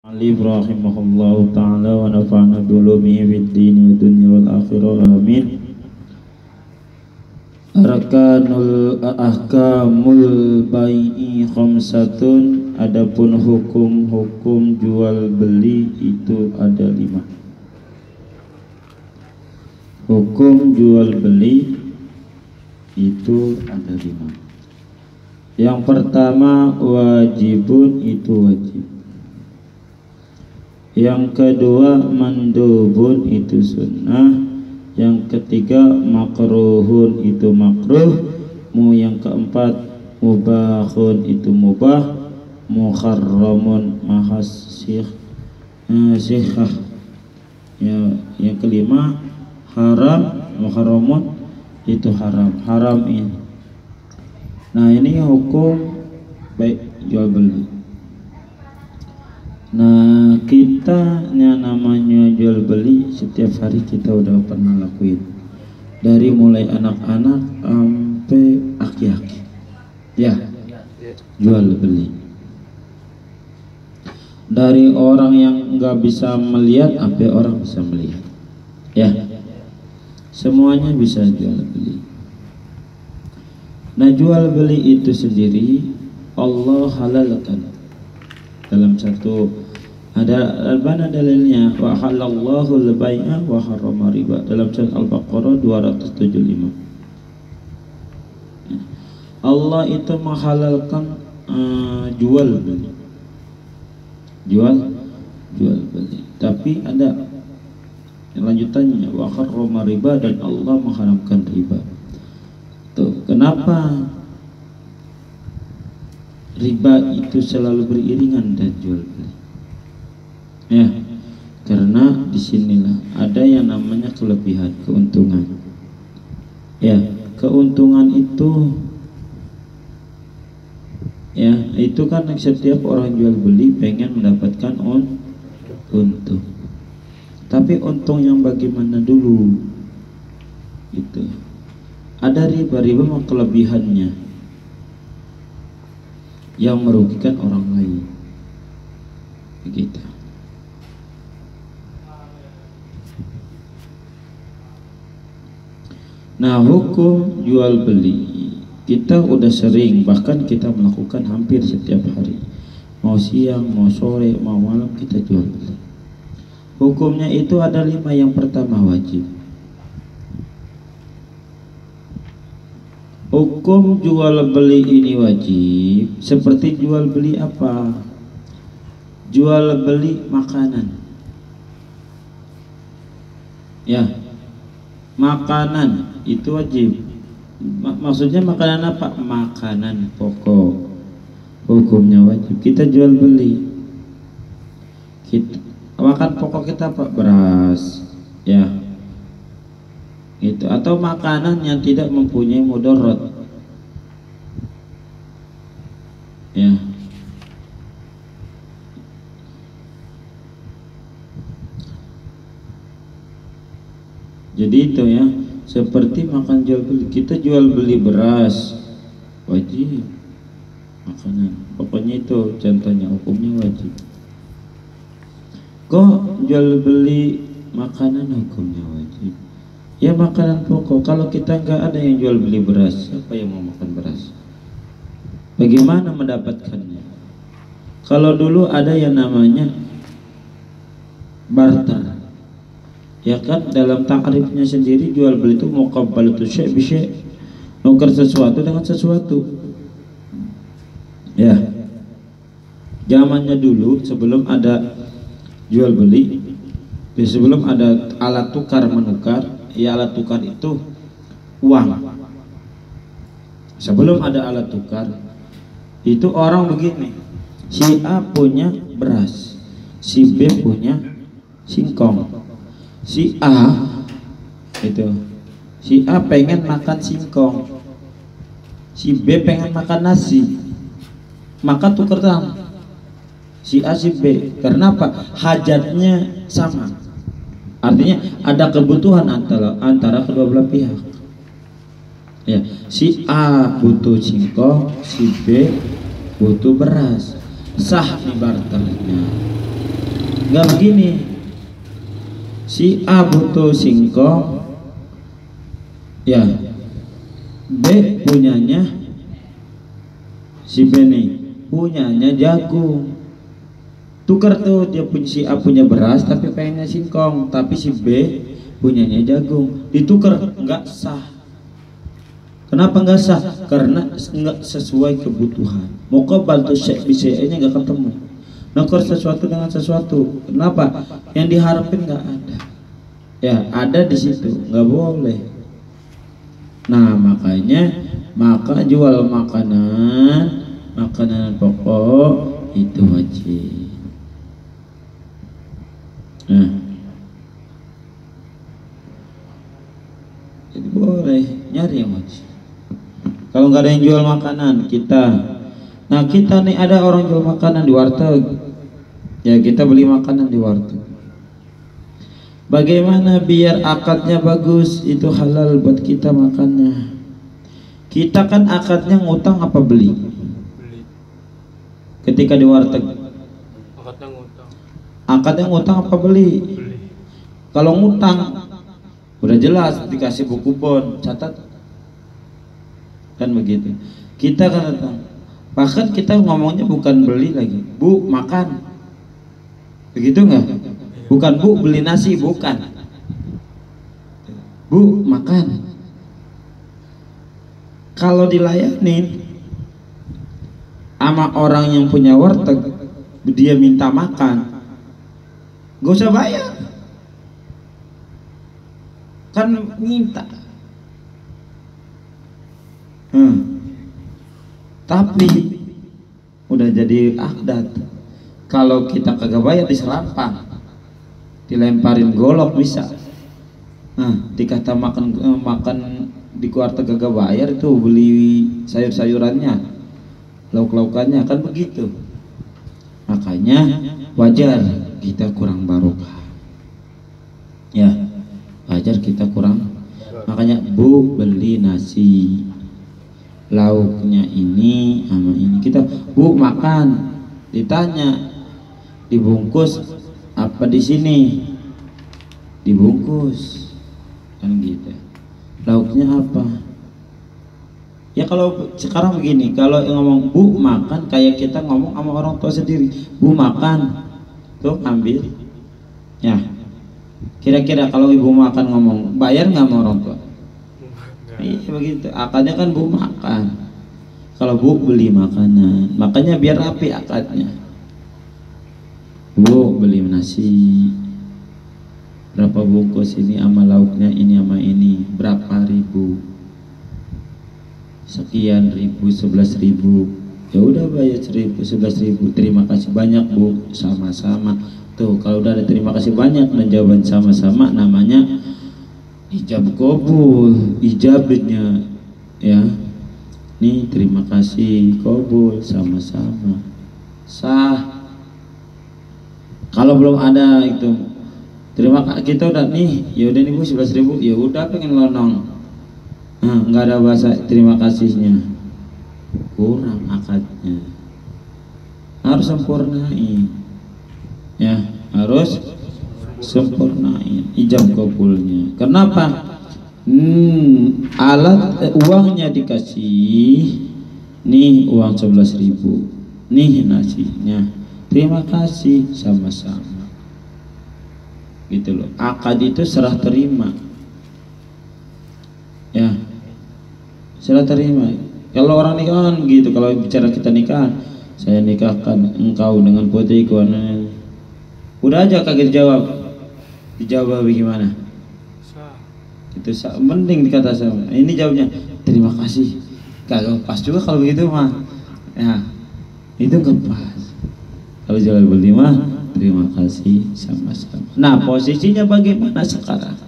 Alif rahimahullahu ta'ala wa nafa'na bi'ulumihi fid dini wa dunya wal akhirah amin. Arkanul ahkamul bai'i khamsatun. Adapun hukum-hukum jual beli itu ada 5. Hukum jual beli itu ada 5. Yang pertama wajibun, itu wajib. Yang kedua mandubun, itu sunnah. Yang ketiga makruhun, itu makruh. Yang keempat mubahun, itu mubah. Muharramun mahasih sihah. Yang kelima haram. Muharramun itu haram. Haram ini. Nah, ini hukum baik jual beli. Nah, kita namanya jual beli setiap hari kita udah pernah lakuin, dari mulai anak-anak sampai aki-aki, ya, jual beli. Dari orang yang nggak bisa melihat sampai orang bisa melihat, ya, semuanya bisa jual beli. Nah, jual beli itu sendiri Allah halalkan. Dalam satu ada dalilnya, wa halallahu al-bai'a wa harrama riba, dalam surat Al-Baqarah 275. Allah itu menghalalkan jual beli. Jual beli. Tapi ada lanjutannya, wa harrama riba, dan Allah mengharamkan riba. Tuh, kenapa riba itu selalu beriringan dan jual beli? Ya, karena disinilah ada yang namanya kelebihan, keuntungan. Ya, keuntungan itu, ya, itu kan setiap orang jual beli pengen mendapatkan untung. Tapi untung yang bagaimana dulu? Itu ada riba mah kelebihannya yang merugikan orang lain, begitu. Nah, hukum jual beli kita udah sering, bahkan kita melakukan hampir setiap hari. Mau siang, mau sore, mau malam kita jual beli. Hukumnya itu ada 5. Yang pertama wajib. Hukum jual beli ini wajib. Seperti jual beli apa? Jual beli makanan. Ya, makanan itu wajib. Maksudnya makanan apa? Makanan pokok. Hukumnya wajib. Kita jual beli. Makan pokok kita apa? Beras. Ya, itu, atau makanan yang tidak mempunyai mudarat, ya. Jadi itu ya, seperti makan jual beli. Kita jual beli beras wajib, makanan pokoknya itu contohnya, hukumnya wajib. Kok jual beli makanan hukumnya wajib? Ya, makanan pokok. Kalau kita nggak ada yang jual beli beras, siapa yang mau makan beras? Bagaimana mendapatkannya? Kalau dulu ada yang namanya barter, ya kan, dalam takrifnya sendiri jual beli itu muqabbalatu syai' bi syai', nukar sesuatu dengan sesuatu. Ya, zamannya dulu sebelum ada jual beli, sebelum ada alat tukar menukar. Ya, alat tukar itu uang. Sebelum ada alat tukar itu orang begini, si A punya beras, si B punya singkong. Si A itu, si A pengen makan singkong, si B pengen makan nasi, maka tukeran si A si B. Karena apa? Hajatnya sama. Artinya ada kebutuhan antara kedua belah pihak. Ya, si A butuh singkong, si B butuh beras. Sah di barternya. Enggak begini, si A butuh singkong, ya B punyanya si B nih punyanya jagung, tukar tuh, dia punya, si A punya beras tapi pengennya singkong, tapi si B punyanya jagung, ditukar, nggak sah. Kenapa nggak sah? Karena nggak sesuai kebutuhan. Muqabal tuh syek bisanya nggak ketemu. Nukar sesuatu dengan sesuatu. Kenapa? Yang diharapin nggak ada. Ya ada di situ, nggak boleh. Nah makanya maka jual makanan pokok itu wajib. Nah, jadi boleh nyari yang wajib. Kalau nggak ada yang jual makanan kita, nah kita nih ada orang jual makanan di warteg, ya kita beli makanan di warteg. Bagaimana biar akadnya bagus, itu halal buat kita makannya. Kita kan akadnya ngutang apa beli? Ketika di warteg akadnya ngutang apa beli? Kalau ngutang udah jelas dikasih buku bon, catat kan begitu. Kita kan datang, bahkan kita ngomongnya bukan beli lagi, Bu makan, begitu nggak? Bukan Bu beli nasi, bukan, Bu makan. Kalau dilayanin sama orang yang punya warteg, dia minta makan, gak usah bayar, kan minta. Tapi udah jadi adat, kalau kita kagak bayar diserampang, dilemparin golok bisa. Dikata makan di warteg kagak bayar, itu beli sayur-sayurannya, lauk-laukannya, kan begitu. Makanya wajar kita kurang barokah, ya wajar kita kurang. Makanya Bu beli nasi, lauknya ini sama ini, kita Bu makan, ditanya dibungkus apa di sini, dibungkus kan gitu. Lauknya apa? Ya kalau sekarang begini, kalau ngomong Bu makan kayak kita ngomong sama orang tua sendiri, Bu makan, tuh ambil. Ya, kira-kira kalau ibu makan ngomong, bayar nggak sama orang tua? Iya begitu. Akadnya kan Bu makan, kalau Bu beli makanan, makanya biar rapi akadnya. Bu beli nasi, berapa bungkus ini sama lauknya ini sama ini, berapa ribu, sekian ribu, 11.000. Ya udah bayar 11.000, terima kasih banyak Bu, sama-sama. Tuh kalau udah ada terima kasih banyak dan jawaban sama-sama, namanya ijab kabul, ijabnya ya. Nih terima kasih, kabul, sama-sama, sah. Kalau belum ada itu, terima kasih, kita udah nih, ya udah nih Bu 11.000, ya udah pengen lonong. Nggak ada bahasa terima kasihnya, kurang akadnya, harus sempurnain ya, harus sempurnain ijab kabulnya. Kenapa? Uangnya dikasih, nih uang 11.000, nih nasinya, terima kasih, sama-sama gitu loh. Akad itu serah terima ya, serah terima. Kalau orang nikahan gitu, kalau bicara kita nikahan, saya nikahkan engkau dengan putriku, udah aja kaget jawab, dijawab bagaimana? Itu mending dikata sama. Ini jawabnya terima kasih, kagak pas juga kalau begitu mah. Ya itu gak pas. Kalau jawab berlima, terima kasih, sama-sama. Nah posisinya bagaimana sekarang?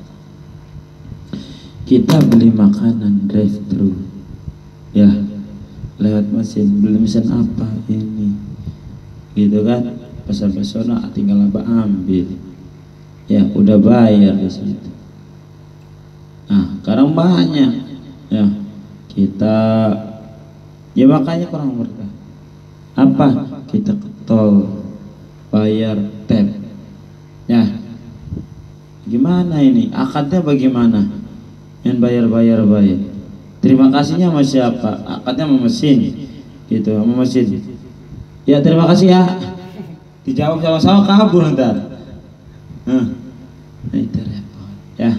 Kita beli makanan drive thru, ya lewat mesin, beli mesin apa ini, gitu kan? Pesan-pesan tinggal apa ambil, ya udah bayar di situ. Nah sekarang banyak, ya kita, ya makanya kurang berkah. Apa? Kita ke tol, bayar tap, Gimana ini? Akadnya bagaimana? Yang bayar. Terima kasihnya sama siapa? Akadnya sama mesin. Gitu, sama mesin. Ya terima kasih ya. Dijawab sama-sama kabur ntar. Nah itu repot. Ya.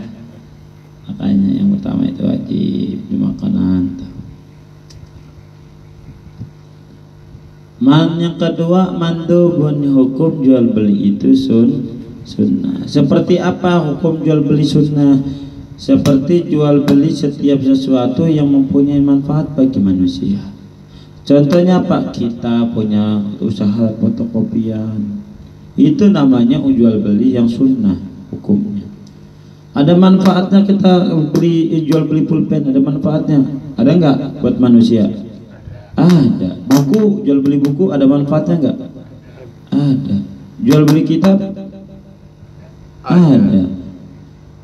Makanya yang pertama itu wajib di makanan. Yang kedua, mandubun, hukum jual beli itu sunnah. Seperti apa hukum jual beli sunnah? Seperti jual beli setiap sesuatu yang mempunyai manfaat bagi manusia. Contohnya apa? Kita punya usaha fotokopian, itu namanya jual beli yang sunnah hukumnya. Ada manfaatnya kita jual beli pulpen, ada manfaatnya. Ada enggak buat manusia? Ada. Buku, jual beli buku ada manfaatnya enggak? Ada. Jual beli kitab? Ada.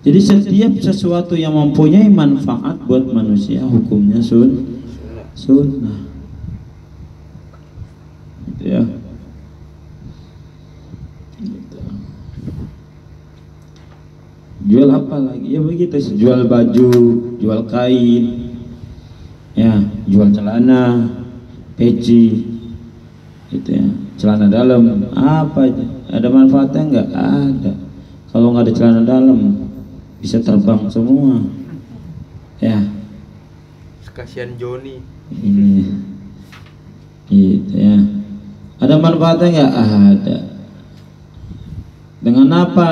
Jadi setiap sesuatu yang mempunyai manfaat buat manusia hukumnya sunnah. Gitu ya. Gitu. Jual apa lagi? Ya begitu, jual baju, jual kain, ya, jual celana, peci, gitu ya, celana dalam, apa aja, ada manfaatnya enggak? Ada. Kalau nggak ada celana dalam, bisa terbang semua, ya. Kasihan Joni. Ini, gitu ya. Ada manfaatnya enggak? Ada. Dengan apa?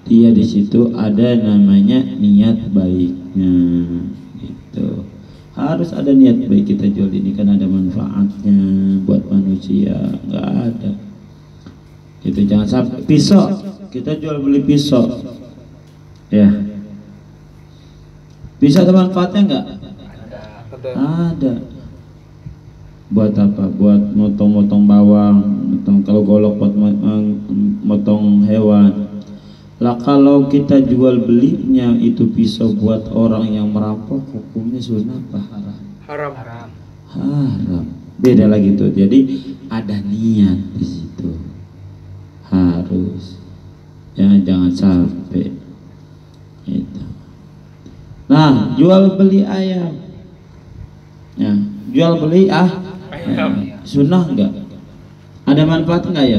Dia di situ ada namanya niat baiknya, gitu. Harus ada niat baik kita jual ini kan ada manfaatnya buat manusia, nggak ada. Itu jangan sampai pisau kita jual beli pisau, ya. Pisau ada manfaatnya nggak? Ada. Buat apa? Buat motong-motong bawang, kalau golok buat motong hewan. Lah kalau kita jual belinya itu pisau buat orang yang merampok, hukumnya sunnah apa haram? Haram. Beda lagi tuh. Jadi ada niat di situ. Harus. Ya jangan sampai. Itu. Nah, jual beli ayam. Ya, jual beli ayam. Sunnah enggak? Ada manfaat enggak ya?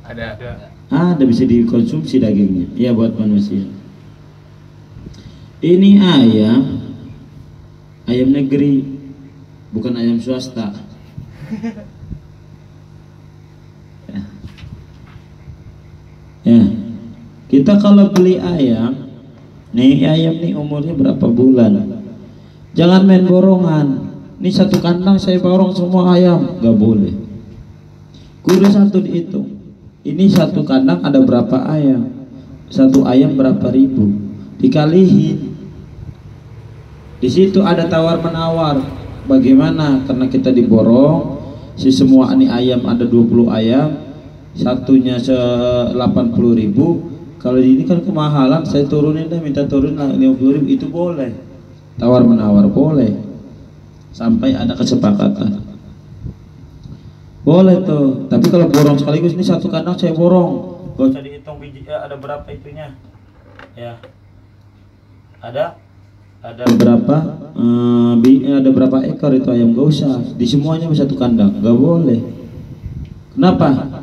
Ada. Ada, bisa dikonsumsi dagingnya, ya buat manusia. Ini ayam negeri, bukan ayam swasta. Ya, kita kalau beli ayam, nih ayam nih umurnya berapa bulan? Jangan main borongan. Ini satu kandang saya borong semua ayam, nggak boleh. Kudu satu dihitung. Ini satu kandang ada berapa ayam? Satu ayam berapa ribu? Dikalihin. Di situ ada tawar menawar. Bagaimana? Karena kita diborong, si semua ini ayam ada 20 ayam, satunya 80.000. Kalau ini kan kemahalan, saya turunin deh, minta turunin 50.000, itu boleh. Tawar menawar boleh. Sampai ada kesepakatan. Boleh tuh, tapi kalau borong sekaligus ini satu kandang saya borong, gak usah dihitung biji, ya, ada berapa itunya, ya, ada berapa, ada berapa ekor itu ayam, gak usah, di semuanya satu kandang, gak boleh. Kenapa?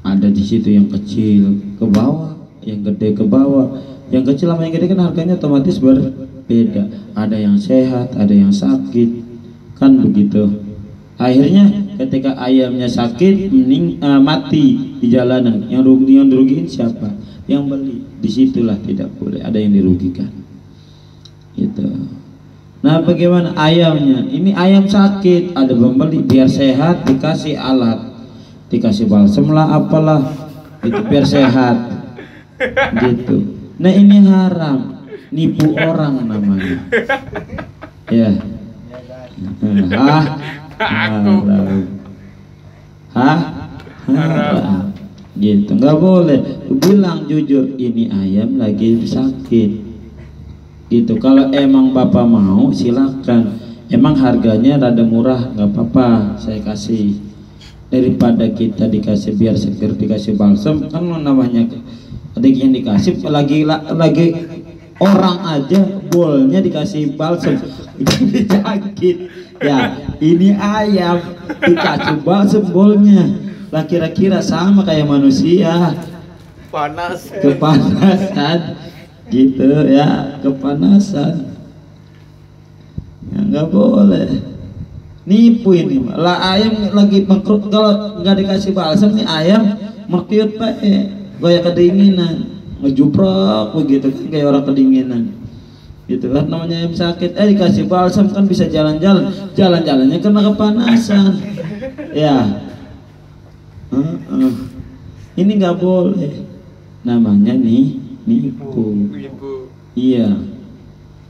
Ada di situ yang kecil ke bawah, yang gede ke bawah, yang kecil sama yang gede kan harganya otomatis berbeda, ada yang sehat, ada yang sakit, kan begitu. Akhirnya ketika ayamnya sakit, mati di jalanan, yang dirugiin siapa? Yang beli. Disitulah tidak boleh, ada yang dirugikan. Gitu. Nah, bagaimana ayamnya? Ini ayam sakit, ada pembeli, biar sehat dikasih alat, dikasih balsem lah, apalah, itu biar sehat. Gitu. Nah ini haram, nipu orang namanya. Ya. Haram. Gitu, nggak boleh. Bilang jujur, ini ayam lagi sakit. Gitu. Kalau emang bapak mau, silakan. Emang harganya rada murah, nggak apa-apa, saya kasih. Daripada kita dikasih biar seger, dikasih balsam, kan namanya ketika yang dikasih lagi orang aja bolnya dikasih balsem jadi sakit ya, ini ayam dikasih balsem bolnya lah, kira-kira sama kayak manusia, Panas. kepanasan gitu ya, kepanasan ya, nggak boleh nipu ini lah. Ayam lagi mengkrut, kalau nggak dikasih balsam nih ayam merkiut kayak kedinginan, ngejuprok begitu kan, kayak orang kedinginan gitu kan, namanya ayam sakit. Dikasih balsam kan bisa jalan-jalannya karena kepanasan ya. Ini nggak boleh, namanya nih nipu. Iya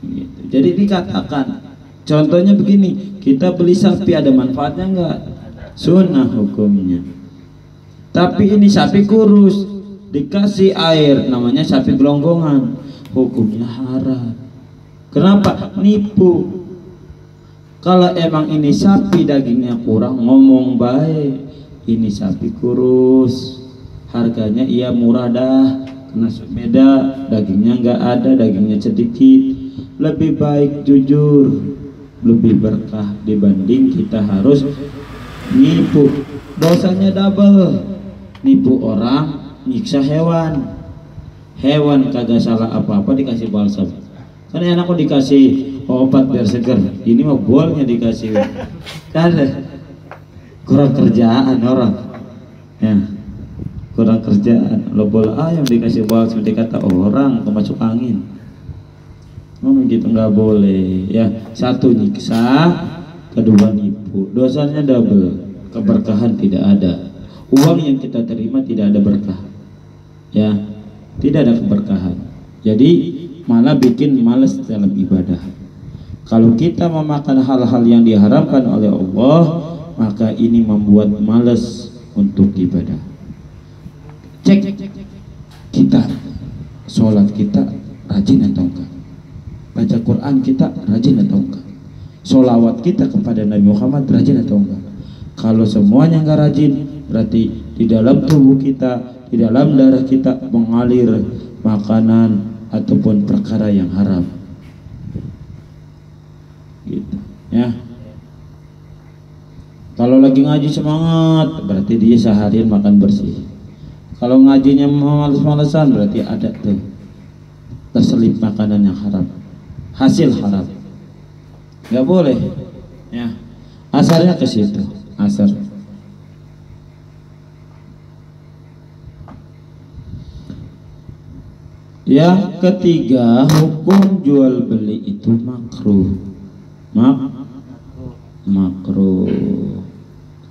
gitu. Jadi dikatakan contohnya begini, kita beli sapi ada manfaatnya enggak? Sunnah hukumnya. Tapi ini sapi kurus dikasih air, namanya sapi gelonggongan, hukumnya haram. Kenapa? Nipu. Kalau emang ini sapi dagingnya kurang, ngomong baik, ini sapi kurus, harganya iya murah dah, kena beda, dagingnya nggak ada, dagingnya sedikit. Lebih baik jujur, lebih berkah dibanding kita harus nipu. Dosanya double, nipu orang, nyiksa hewan. Hewan kagak salah apa-apa dikasih balsam, kan enak kok dikasih obat biar seger, ini mah bolnya dikasih kan, kurang kerjaan orang ya, kurang kerjaan. Lo bola ayam dikasih balsam dikata orang kemasuk angin, gitu nggak boleh ya. Satu nyiksa, kedua nipu, dosanya double, keberkahan tidak ada. Uang yang kita terima tidak ada berkah ya, tidak ada keberkahan, jadi malah bikin malas dalam ibadah. Kalau kita memakan hal-hal yang diharamkan oleh Allah, maka ini membuat malas untuk ibadah. Cek kita, sholat kita rajin atau enggak, baca Quran kita rajin atau enggak, sholawat kita kepada Nabi Muhammad rajin atau enggak. Kalau semuanya enggak rajin, berarti di dalam tubuh kita, di dalam darah kita mengalir makanan ataupun perkara yang haram gitu ya. Kalau lagi ngaji semangat, berarti dia seharian makan bersih. Kalau ngajinya males-malesan, berarti ada tuh terselip makanan yang haram, hasil haram, nggak boleh ya. Asarnya ke situ, asar. Yang ketiga, hukum jual beli itu makruh. Makruh.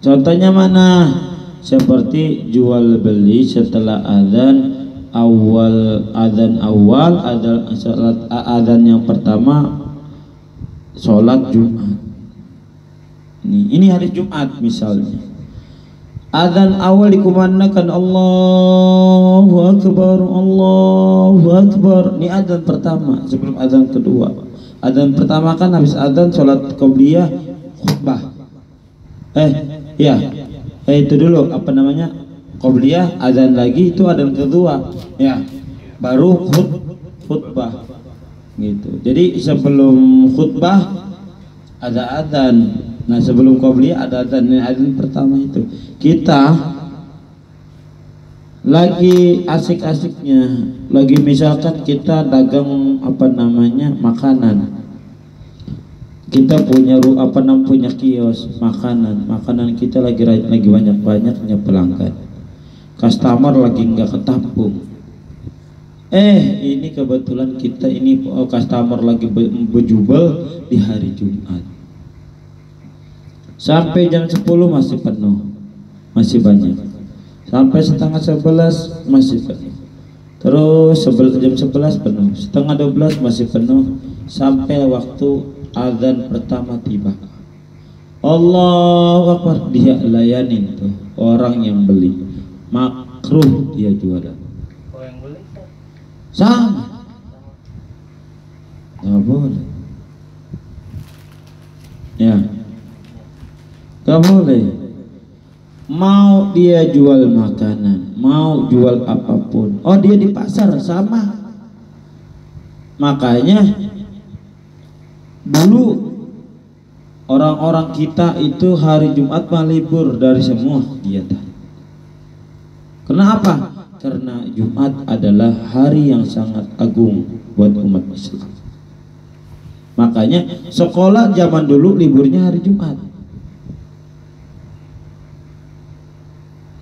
Contohnya mana? Seperti jual beli setelah adzan awal, adzan yang pertama sholat Jumat. Ini hari Jumat misalnya. Adzan awal dikumandangkan Allahu Akbar, Allahu Akbar. Ini adzan pertama sebelum adzan kedua. Adzan pertama kan habis adzan sholat qobliyah khutbah. Itu dulu apa namanya, qobliyah, adzan lagi, itu adzan kedua ya, baru khutbah gitu. Jadi sebelum khutbah ada adzan. Nah sebelum qobliyah ada adzan. Adzan pertama itu kita lagi asik-asiknya, lagi misalkan kita dagang apa namanya makanan, kita punya punya kios makanan kita lagi banyak-banyaknya pelanggan, customer lagi nggak ketampung. Ini kebetulan kita ini customer lagi berjubel di hari Jumat. Sampai jam 10 masih penuh, masih banyak. Sampai setengah 11 masih penuh. Terus jam 11 penuh, setengah 12 masih penuh, sampai waktu azan pertama tiba. Allahu Akbar, dia layanin tuh orang yang beli. Makruh dia jualan. Yang beli sama. Nggak boleh. Ya. Nggak boleh. Mau dia jual makanan, mau mau jual apapun. Oh, dia di pasar sama. Makanya dulu orang-orang kita itu hari Jumat mah libur dari semua kegiatan. Kenapa? Karena Jumat adalah hari yang sangat agung buat umat Islam. Makanya sekolah zaman dulu liburnya hari Jumat.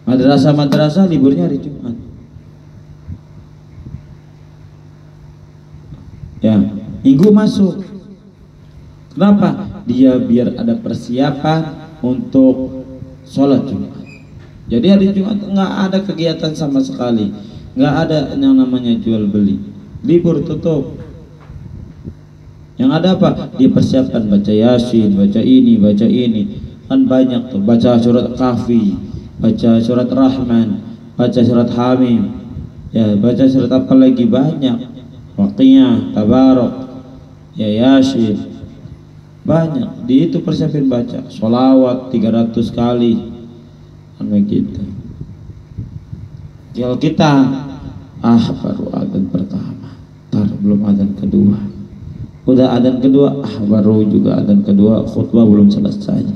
Madrasah-madrasah liburnya hari Jumat. Ya, Minggu masuk. Kenapa? Dia biar ada persiapan untuk sholat Jumat. Jadi hari Jumat nggak ada kegiatan sama sekali, nggak ada yang namanya jual beli, libur tutup. Yang ada apa? Dia persiapan baca Yasin, baca ini, kan banyak tuh. Baca surat Kahfi, baca surat Rahman, baca surat Hamim, ya baca surat apa lagi banyak. Waqiyah, Tabarok, ya Yasin, banyak. Di itu persiapin baca sholawat 300 kali kan begitu. Kalau kita baru adzan pertama, belum adzan kedua, udah adzan kedua, baru juga adzan kedua, khutbah belum selesai,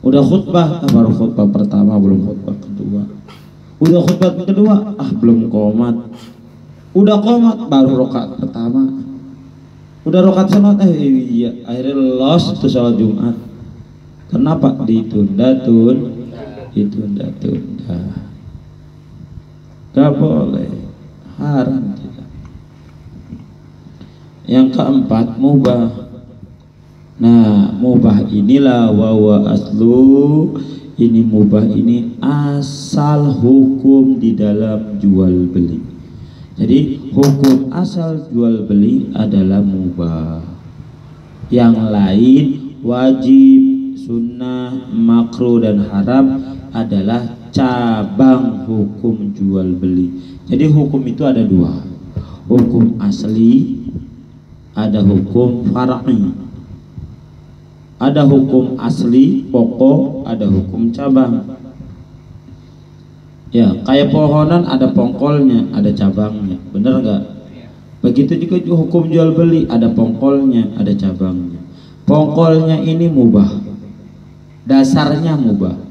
udah khutbah, baru khutbah pertama, belum khutbah kedua, udah khutbah kedua, belum qomat, udah qomat baru rakaat pertama, udah rakaat sunat, iya akhirnya los itu sholat Jumat. Kenapa? Ditunda. Gak boleh, haram tidak. Yang keempat, mubah. Nah, mubah inilah wawa aslu. Ini mubah ini asal hukum di dalam jual beli. Jadi hukum asal jual beli adalah mubah. Yang lain wajib, sunnah, makruh dan haram adalah cabang hukum jual beli. Jadi hukum itu ada dua, hukum asli, ada hukum far'i. Ada hukum asli pokok, ada hukum cabang. Ya, kayak pohonan ada pongkolnya, ada cabangnya, bener nggak? Begitu juga hukum jual beli, ada pongkolnya, ada cabangnya. Pongkolnya ini mubah, dasarnya mubah.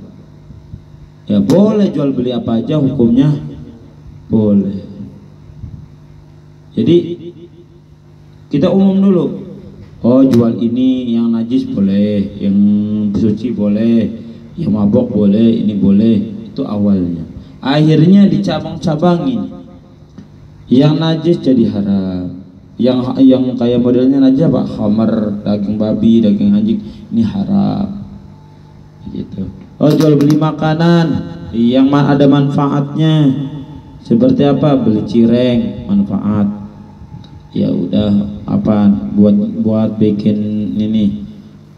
Ya boleh jual beli apa aja, hukumnya boleh. Jadi kita umum dulu. Oh, jual ini yang najis boleh, yang suci boleh, yang mabok boleh, ini boleh. Itu awalnya. Akhirnya dicabang-cabangin. Yang najis jadi haram. Yang kayak modelnya najis apa? Khamar, daging babi, daging anjing, ini haram. Gitu. Oh, jual beli makanan yang ada manfaatnya. Seperti apa? Beli cireng, manfaat. Ya udah apa? Buat bikin ini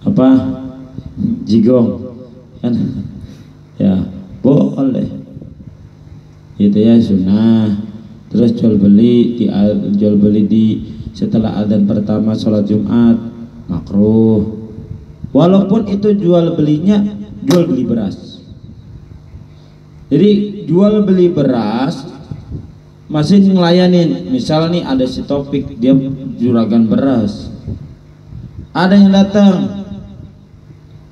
apa? Jigong. Kan? Ya, boleh. Itu ya sunnah. Terus jual beli di setelah adzan pertama sholat Jumat makruh. Walaupun itu jual belinya jual beli beras. Jadi jual beli beras masih ngelayanin. Misal nih ada si Topik, dia juragan beras. Ada yang datang,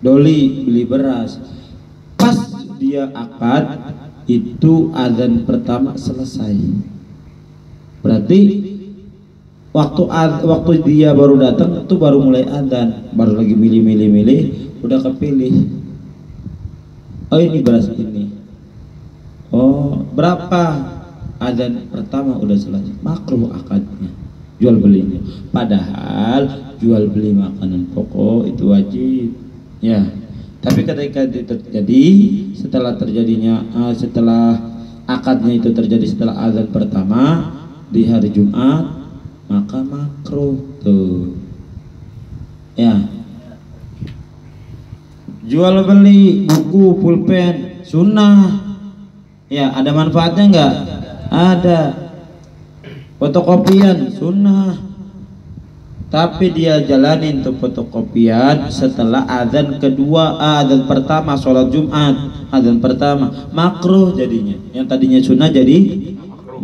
Doli beli beras. Pas dia akad itu adzan pertama selesai. Berarti waktu dia baru datang itu baru mulai adzan, baru lagi milih udah kepilih. Oh, ini beras ini. Oh, berapa? Adzan pertama udah selesai, makruh akadnya, jual belinya. Padahal jual beli makanan pokok itu wajib. Ya. Tapi ketika itu terjadi setelah akadnya itu terjadi setelah adzan pertama di hari Jumat, maka makruh tuh. Ya. Jual beli buku, pulpen, sunnah. Ya, ada manfaatnya enggak? Ada. Fotokopian, sunnah. Tapi dia jalanin tuh fotokopian setelah adzan kedua, adzan pertama sholat Jumat. adzan pertama makruh jadinya, yang tadinya sunnah jadi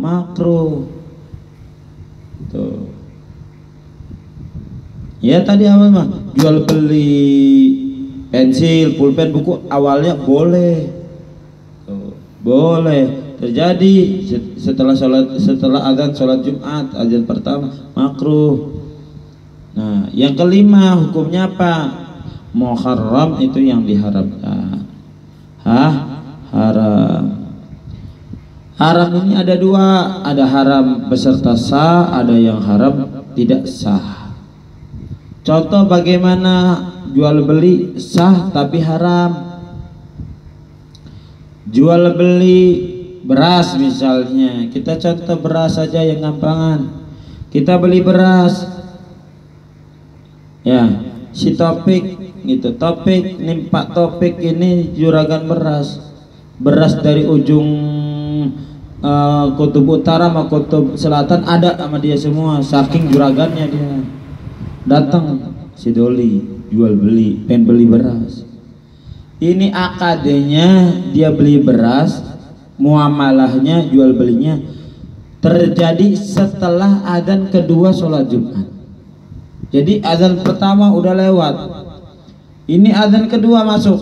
makruh. Tuh. Ya tadi awal mah jual beli pensil, pulpen, buku awalnya boleh. Tuh. Boleh terjadi setelah adzan sholat Jumat, adzan pertama makruh. Nah, yang kelima hukumnya apa? Muharram itu yang diharamkan. Haram. Haram ini ada dua, ada haram beserta sah, ada yang haram tidak sah. Contoh bagaimana jual beli sah tapi haram. Jual beli beras misalnya, kita contoh beras saja yang gampangan. Kita beli beras, ya si Topik gitu, Topik nih Pak Topik ini juragan beras dari ujung kutub utara sama kutub selatan ada sama dia semua, saking juragannya dia. Datang si Doli jual beli, pengen beli beras. Ini akadnya dia beli beras, muamalahnya jual belinya terjadi setelah adzan kedua sholat Jumat. Jadi adzan pertama udah lewat, ini adzan kedua masuk,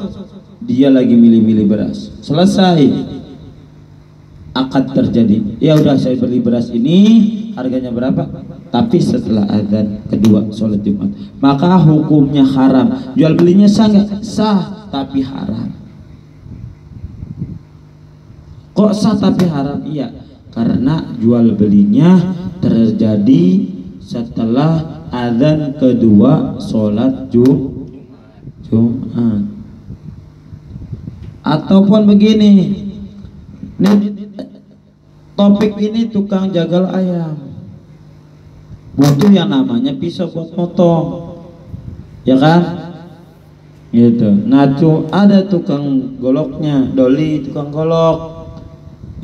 dia lagi milih-milih beras. Selesai akad terjadi, ya udah saya beli beras ini harganya berapa, tapi setelah adzan kedua sholat Jumat, maka hukumnya haram. Jual belinya sah nggak? Sah tapi haram. Kok sah tapi haram? Iya, karena jual belinya terjadi setelah adzan kedua sholat Jumat. Ataupun begini, nih Topik ini tukang jagal ayam, butuh yang namanya pisau buat motong, ya kan? Gitu. Nah tuh ada tukang goloknya, Doli tukang golok,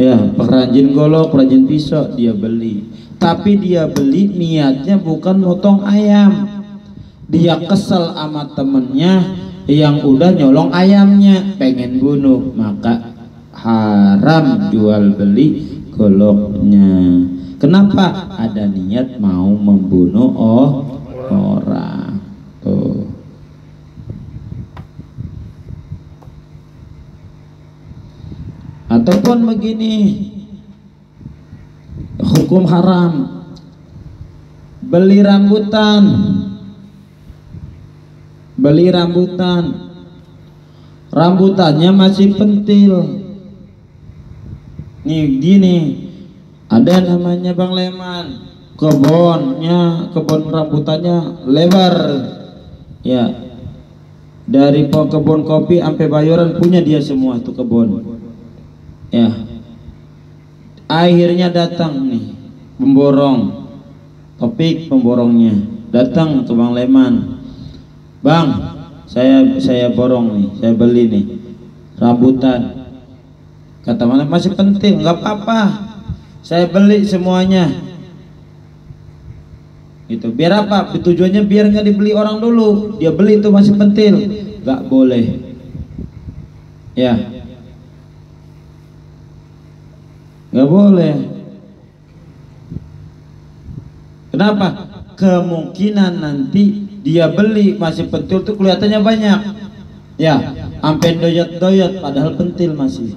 ya pengrajin golok, pengrajin pisau, dia beli. Tapi dia beli niatnya bukan motong ayam, dia kesel sama temennya yang udah nyolong ayamnya, pengen bunuh, maka haram jual beli goloknya. Kenapa? Ada niat mau membunuh orang. Tuh. Ataupun begini, hukum haram beli rambutan, rambutannya masih pentil. Nih gini, ada namanya Bang Leman, kebun rambutannya lebar, ya dari kebun kopi sampai Bayoran punya dia semua tuh kebun, ya. Akhirnya datang nih pemborong, Topik pemborongnya datang ke Bang Leman, Bang, saya borong nih, saya beli nih rambutan. Kata mana masih penting, nggak apa-apa, saya beli semuanya. Gitu. Biar apa? Tujuannya biar nggak dibeli orang dulu, dia beli itu masih penting, nggak boleh. Ya, nggak boleh. Kenapa? Kemungkinan nanti dia beli masih pentil tuh kelihatannya banyak, ya, sampai doyot-doyot, padahal pentil masih.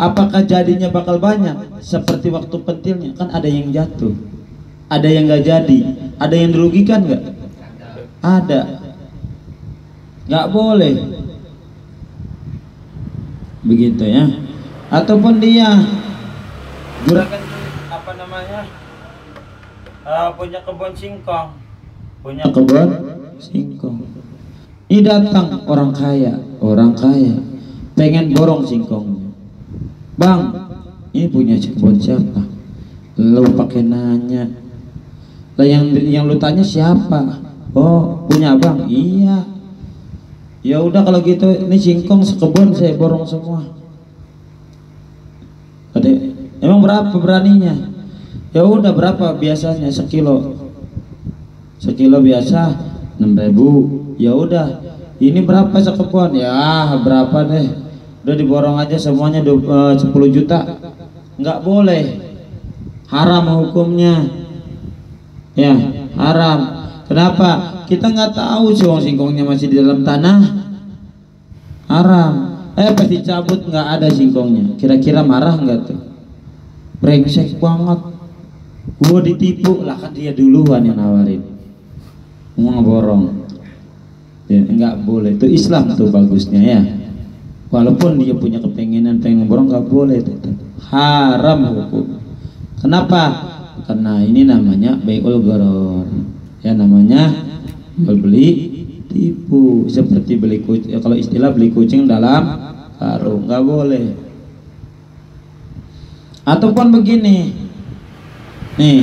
Apakah jadinya bakal banyak seperti waktu pentilnya? Kan ada yang jatuh, ada yang nggak jadi, ada yang dirugikan nggak? Ada. Nggak boleh begitu ya. Ataupun dia juragan apa namanya, punya kebun singkong, ini datang orang kaya pengen borong singkongnya. Bang, ini punya kebun siapa? Lu pakai nanya lah, yang lu tanya siapa? Oh, punya abang. Iya. Ya udah kalau gitu, ini singkong sekebun saya borong semua. Emang berapa beraninya? Ya udah berapa biasanya sekilo biasa 6.000. Ya udah, ini berapa sekebun? Ya berapa deh, udah diborong aja semuanya 10 juta, nggak boleh, haram hukumnya, ya haram. Kenapa? Kita nggak tahu singkongnya masih di dalam tanah, haram. Pasti cabut, nggak ada singkongnya, kira-kira marah nggak tuh? Brengsek banget, gua ditipu lah, kan dia duluan yang nawarin, mau ngeborong. Ya, nggak boleh, itu Islam tuh bagusnya ya. Walaupun dia punya kepengenan pengen borong, nggak boleh, tetap haram hukum. Kenapa? Karena ini namanya bai'ul gharar, ya namanya jual beli tipu, seperti beli kucing, kalau istilah beli kucing dalam karung, nggak boleh. Ataupun begini nih,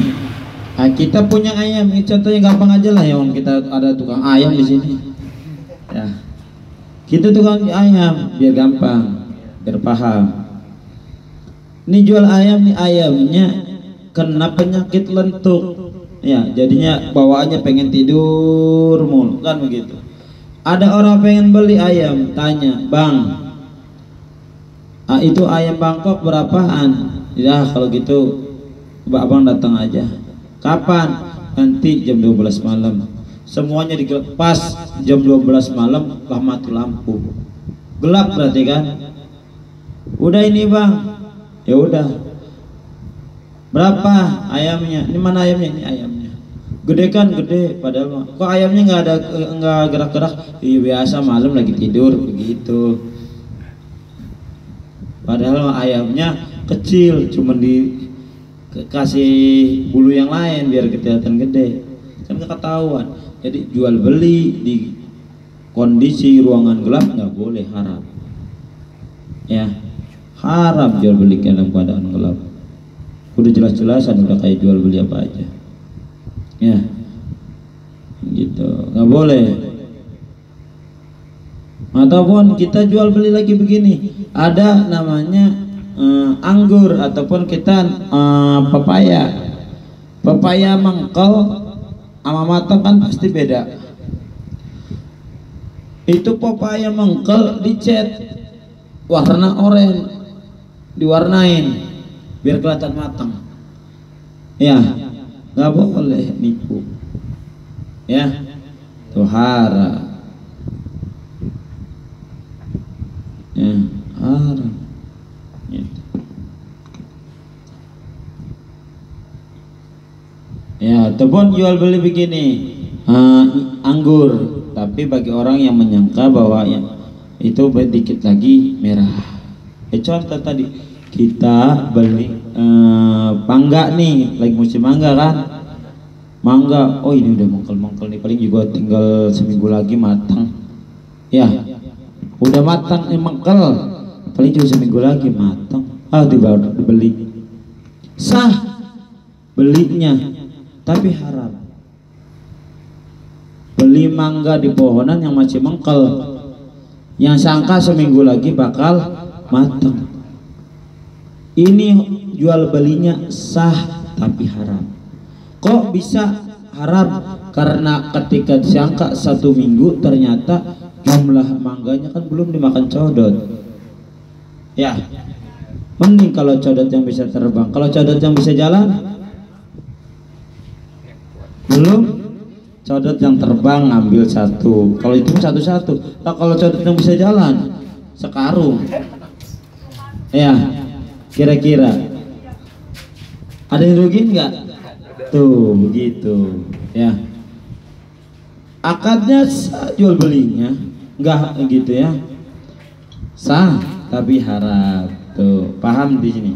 kita punya ayam, ini contohnya gampang aja lah ya, kita ada tukang ayam di sini ya, kita tukang ayam biar gampang, biar paham. Ini jual ayam, nih ayamnya kena penyakit lentuk ya, jadinya bawaannya pengen tidur mulu kan begitu. Ada orang pengen beli ayam, tanya, bang, itu ayam Bangkok berapaan? Ya kalau gitu abang datang aja. Kapan? Nanti jam 12 malam. Semuanya digelap, pas jam 12 malam lah mati lampu, gelap berarti kan. Udah ini bang, ya udah, berapa ayamnya? Ini mana ayamnya? Ini ayamnya gede kan, gede, padahal kok ayamnya nggak gerak-gerak? Iya biasa malam lagi tidur begitu, padahal ayamnya kecil, cuman dikasih bulu yang lain biar kelihatan gede, kan nggak ketahuan. Jadi jual beli di kondisi ruangan gelap nggak boleh, haram ya, haram jual beli dalam keadaan gelap. Udah jelas-jelasan, udah kayak jual beli apa aja ya gitu, nggak boleh. Ataupun kita jual beli lagi begini, ada namanya anggur, ataupun kita pepaya mangkal sama matang kan pasti beda. Itu pepaya mangkal dicat warna oranye, diwarnain biar kelihatan matang ya, nggak boleh nipu ya, tuh haram ya, haram gitu. Ya, ataupun jual beli begini, anggur, tapi bagi orang yang menyangka bahwa ya, itu sedikit lagi merah. Contoh tadi kita beli mangga nih, lagi musim mangga kan, mangga, oh ini udah mangkel nih, paling juga tinggal seminggu lagi matang ya, udah matang mangkel, paling juga seminggu lagi matang, dibeli, sah belinya, tapi haram. Beli mangga di pohonan yang masih mengkel, yang sangka seminggu lagi bakal matang. Ini jual belinya sah tapi haram. Kok bisa haram? Karena ketika disangka 1 minggu, ternyata jumlah mangganya kan belum dimakan codot ya. Mending kalau codot yang bisa terbang. Kalau codot yang bisa jalan belum, codot yang terbang ngambil 1, kalau itu 1-1. Nah, kalau codot yang bisa jalan sekarung ya, kira-kira ada yang rugi nggak tuh begitu ya. Akadnya sah, jual belinya nggak gitu ya, sah tapi haram. Tuh paham di sini.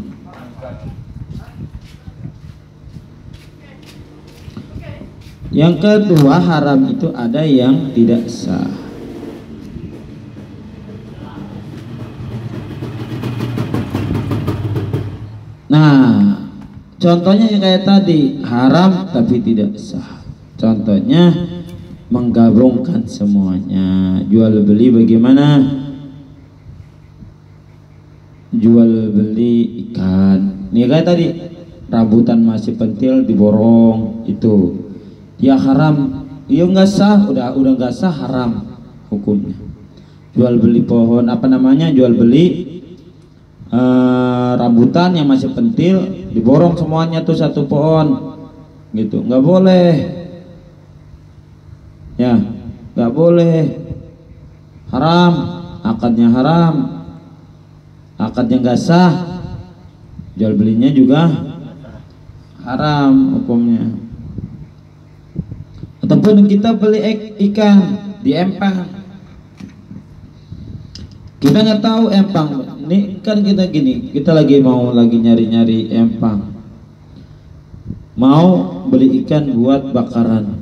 Yang kedua, haram itu ada yang tidak sah. Nah, contohnya yang kayak tadi, haram tapi tidak sah. Contohnya menggabungkan semuanya. Jual beli bagaimana? Jual beli ikan. Nih kayak tadi, rambutan masih pentil diborong, itu ya haram. Ya nggak sah, udah nggak sah, haram hukumnya. jual beli pohon apa namanya, jual beli rambutan yang masih pentil, diborong semuanya tuh satu pohon gitu, nggak boleh ya, nggak boleh, haram, akadnya haram, akadnya nggak sah, jual belinya juga haram hukumnya. Ataupun kita beli ikan di empang, kita nggak tahu empang ini kan, kita gini, kita lagi nyari-nyari empang, mau beli ikan buat bakaran,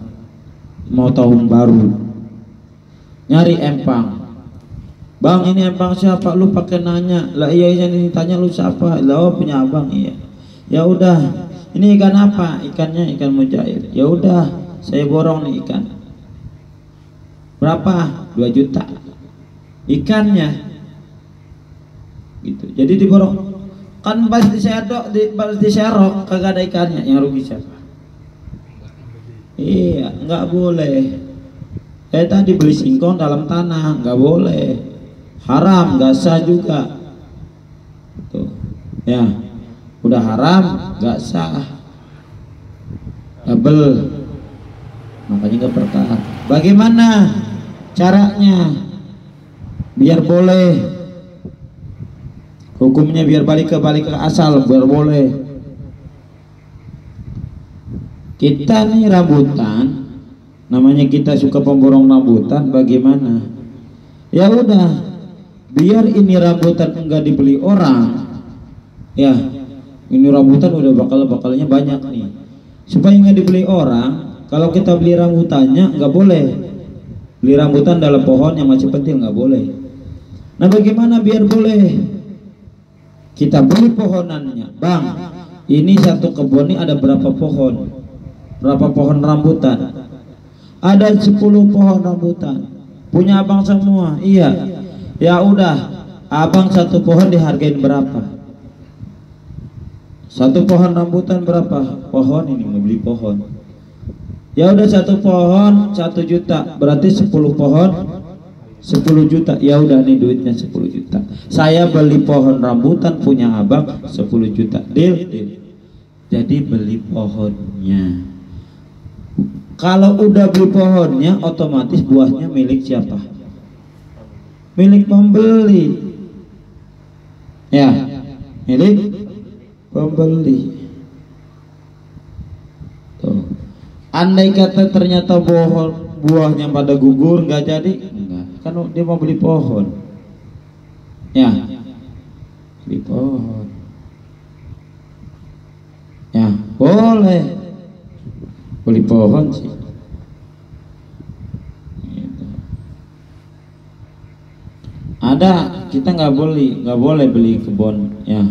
mau tahun baru, nyari empang. Bang, ini empang siapa? Lu pakai nanya lah. Iya ini tanya lu siapa? Lah, oh punya abang. Iya. Ya udah, ini ikan apa? Ikannya ikan mujair. Ya udah, saya borong nih ikan. Berapa? 2 juta ikannya gitu. Jadi diborong, kan pas disedok, pas diserok kagak ada ikannya, yang rugi siapa? Iya, nggak boleh. Kayak tadi beli singkong dalam tanah, nggak boleh, haram, nggak sah juga tuh ya, udah haram nggak sah, double, makanya nggak berkah. Bagaimana caranya biar boleh hukumnya, biar balik ke asal, biar boleh? Kita nih rambutan, namanya kita suka pemborong rambutan, bagaimana? Ya udah, biar ini rambutan enggak dibeli orang, ya ini rambutan udah bakalnya banyak nih, supaya nggak dibeli orang. Kalau kita beli rambutannya nggak boleh, beli rambutan dalam pohon yang masih pentil nggak boleh. Nah bagaimana biar boleh? Kita beli pohonannya, bang, ini satu kebun ini ada berapa pohon? Berapa pohon rambutan? Ada 10 pohon rambutan, punya abang semua. Iya. Ya udah, abang satu pohon dihargain berapa? Satu pohon rambutan berapa? Pohon ini mau beli pohon. Ya udah, satu pohon 1 juta, berarti 10 pohon 10 juta. Ya udah, nih duitnya 10 juta. Saya beli pohon rambutan punya abang 10 juta. Deal, deal. Jadi beli pohonnya. Kalau udah beli pohonnya, otomatis buahnya milik siapa? Milik pembeli. Ya, milik pembeli. Tuh. Andai kata ternyata buahnya pada gugur, nggak jadi, enggak. Kan dia mau beli pohon, ya, beli pohon, ya boleh beli pohon sih. Gitu. Ada, kita nggak boleh beli kebun, ya.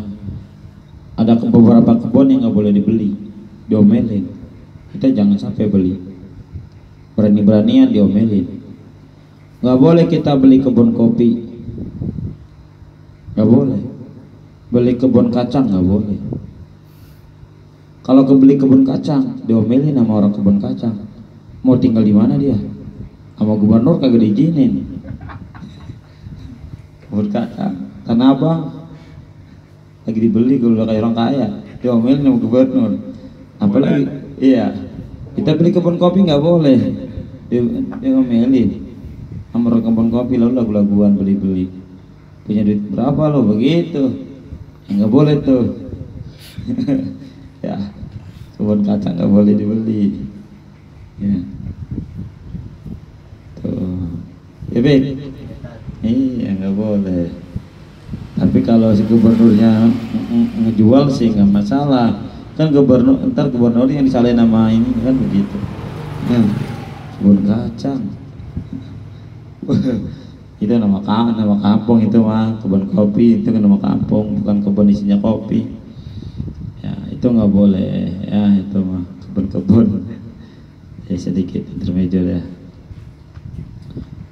Ada beberapa kebun yang nggak boleh dibeli, diomelin. Kita jangan sampai beli, berani-beranian diomelin. Nggak boleh kita beli kebun kopi, nggak boleh. Beli kebun kacang nggak boleh. Kalau beli kebun kacang diomelin sama orang kebun kacang, mau tinggal di mana dia? Sama gubernur kagak diizinin. Kebun kacang, tanah abang lagi dibeli, kalau kayak orang kaya diomelin sama gubernur. Apalagi iya, kita beli kebun kopi nggak boleh, diomelin sama orang kebun kopi, lalu lagu-laguan beli-beli, punya duit berapa lo begitu, ya nggak boleh tuh. Ya, kebun kacang nggak boleh dibeli, ya tuh, ya baik, iya nggak boleh. Tapi kalau si gubernurnya ngejual sih nggak masalah, kan gubernur, ntar gubernur yang disalahin nama ini kan begitu. Nah, kebun kacang itu nama kampung itu mah, kebun kopi itu kan nama kampung, bukan kebun isinya kopi. Ya itu nggak boleh, ya itu mah kebun ya, sedikit intermezzo ya.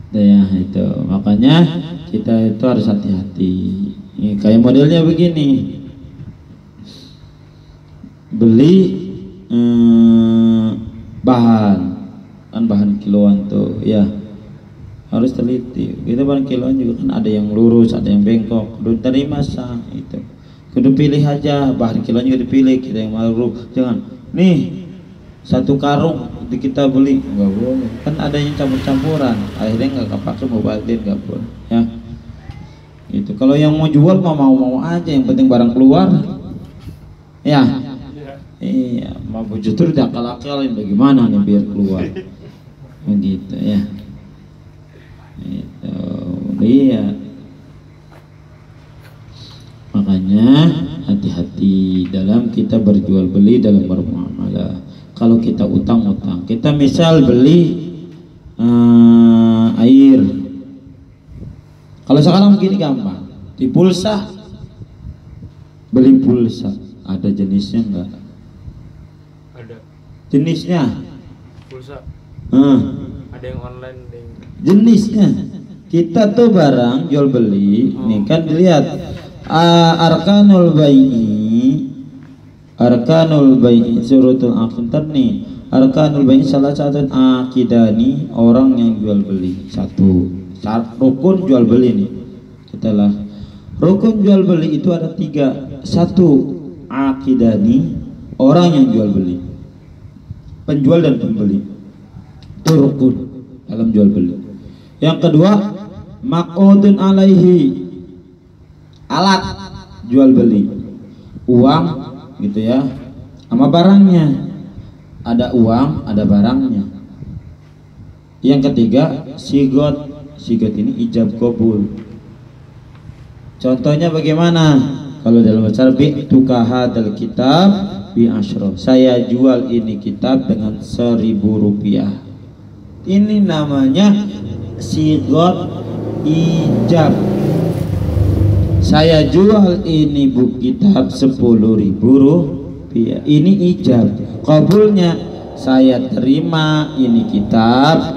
Ya itu makanya kita itu harus hati-hati. Ini kayak modelnya begini, beli bahan kan, bahan kiloan tuh ya, harus teliti. Kita barang kiloan juga kan ada yang lurus, ada yang bengkok. Kudu terima sah itu. Kudu pilih aja, bahan kiloan juga dipilih. Kita yang malu, jangan. Nih 1 karung kita beli, nggak boleh. Kan ada yang campur-campuran. Akhirnya nggak kepake, mau batin nggak boleh. Ya. Itu. Kalau yang mau jual mau aja, yang penting barang keluar. Ya. Iya, mau justru diakal-akalin bagaimana nih biar keluar. Begitu ya. Itu lihat. Makanya hati-hati dalam kita berjual beli dalam bermuamalah. Kalau kita utang-utang, kita misal beli air. Kalau sekarang begini gampang, di pulsa, beli pulsa, ada jenisnya enggak? Ada. Jenisnya? Pulsa. Ada yang online, ada yang... Jenisnya. Kita tuh barang jual beli, nih kan dilihat arkanul bai'i surutul aqd nih. Arkanul bai'i salah satu akidani, orang yang jual beli. Satu rukun jual beli nih. Setelah rukun jual beli itu ada 3. Satu akidani, orang yang jual beli, penjual dan pembeli, itu rukun dalam jual beli. Yang kedua maq'udun alaihi, alat jual beli, uang gitu ya, sama barangnya. Ada uang, ada barangnya. Yang ketiga sigot ini ijab kabul. Contohnya bagaimana? Kalau dalam bahasa bi'tuka hadzal kitab bi asyra. Saya jual ini kitab dengan 1.000 rupiah. Ini namanya sigot ijab. Saya jual ini buku kitab 10.000 rupiah. Ini ijab. Kabulnya saya terima ini kitab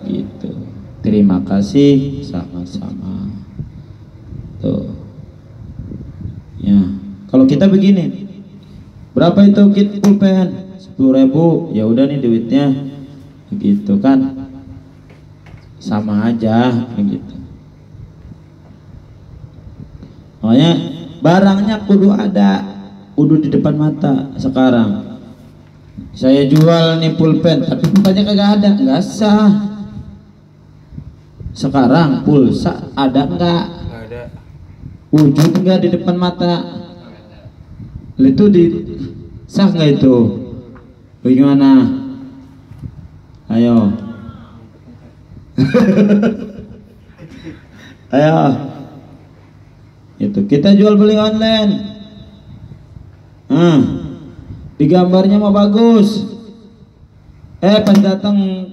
gitu. Terima kasih, sama-sama. Tuh. Ya, kalau kita begini, berapa itu kit pulpen? 10.000. Ya udah nih duitnya, begitu kan? Sama aja, begitu. Makanya barangnya kudu ada, kudu di depan mata. Sekarang saya jual nih pulpen, tapi pulpennya kagak ada, nggak sah. Sekarang pulsa ada nggak? Ada. Wujud nggak di depan mata? Itu di sah nggak itu? Bagaimana? Ayo. Ayo. Itu kita jual beli online. Di gambarnya mau bagus. Pas datang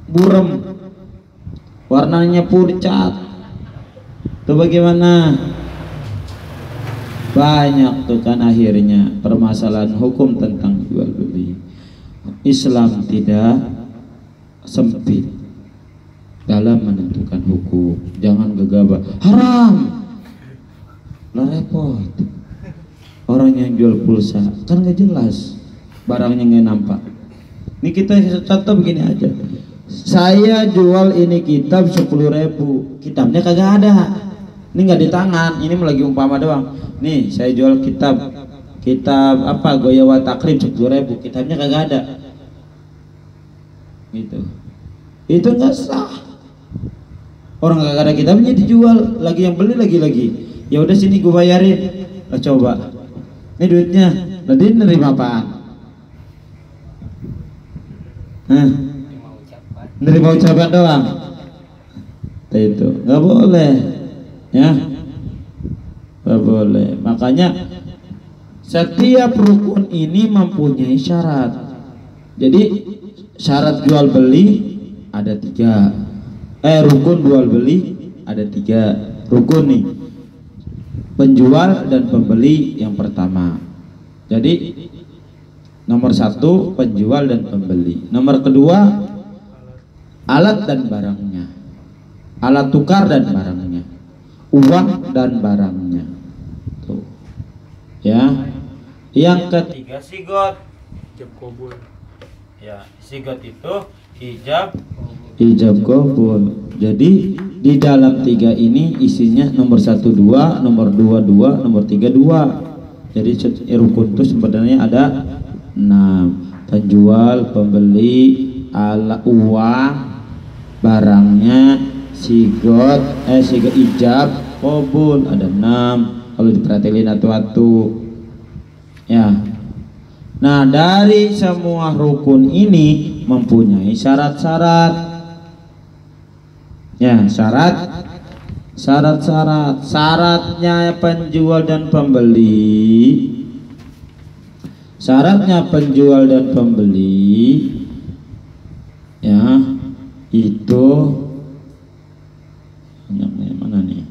burem, warnanya pucat. Itu bagaimana? Banyak tuh kan akhirnya permasalahan hukum tentang jual beli. Islam tidak sempit dalam menentukan hukum. Jangan gegabah haram, lah repot. Orang yang jual pulsa kan nggak jelas, barangnya nggak nampak. Ini kita contoh begini aja. Saya jual ini kitab 10.000, kitabnya kagak ada. Ini nggak di tangan, ini lagi umpama doang. Nih saya jual kitab apa Ghoya wa Takrib 10.000, kitabnya kagak ada. Gitu. Itu nggak sah. Orang kagak ada kitabnya dijual, lagi yang beli lagi. Ya udah sini gue bayarin. Lah coba. Ini duitnya. Lah dia nerima apaan? Nerima ucapan doang. Itu nggak boleh. Ya, nggak boleh. Makanya setiap rukun ini mempunyai syarat. Jadi syarat jual beli ada 3. Rukun jual beli ada 3 rukun nih. Penjual dan pembeli yang pertama. Jadi nomor 1 penjual dan pembeli. Nomor kedua alat dan barangnya. Alat tukar dan barangnya. Uang dan barangnya. Tuh. Ya. Yang ketiga sigot. Ijab kabul. Ya, sigot itu ijab qabul. Jadi di dalam 3 ini isinya nomor 1 2, nomor 2 2, nomor 3 2. Jadi rukun itu sebenarnya ada 6. Penjual, pembeli, uang, barangnya, sigot ijab qabul ada 6 kalau diperhatiin atu-atu ya. Nah, dari semua rukun ini mempunyai syarat-syarat. Ya, syaratnya penjual dan pembeli. Syaratnya penjual dan pembeli ya itu yang mana nih?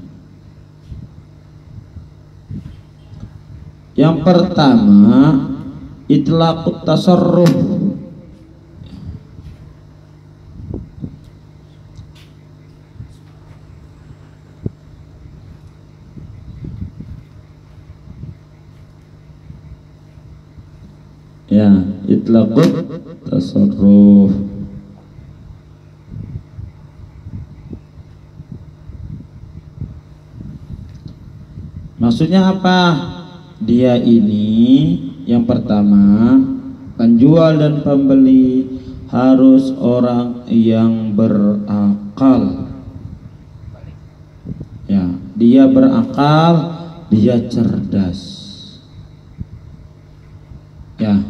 Yang pertama itlaqut tasarruf. Ya, itlaqut tasarruf. Maksudnya apa? Dia ini yang pertama, penjual dan pembeli harus orang yang berakal. Ya, dia berakal, dia cerdas. Ya.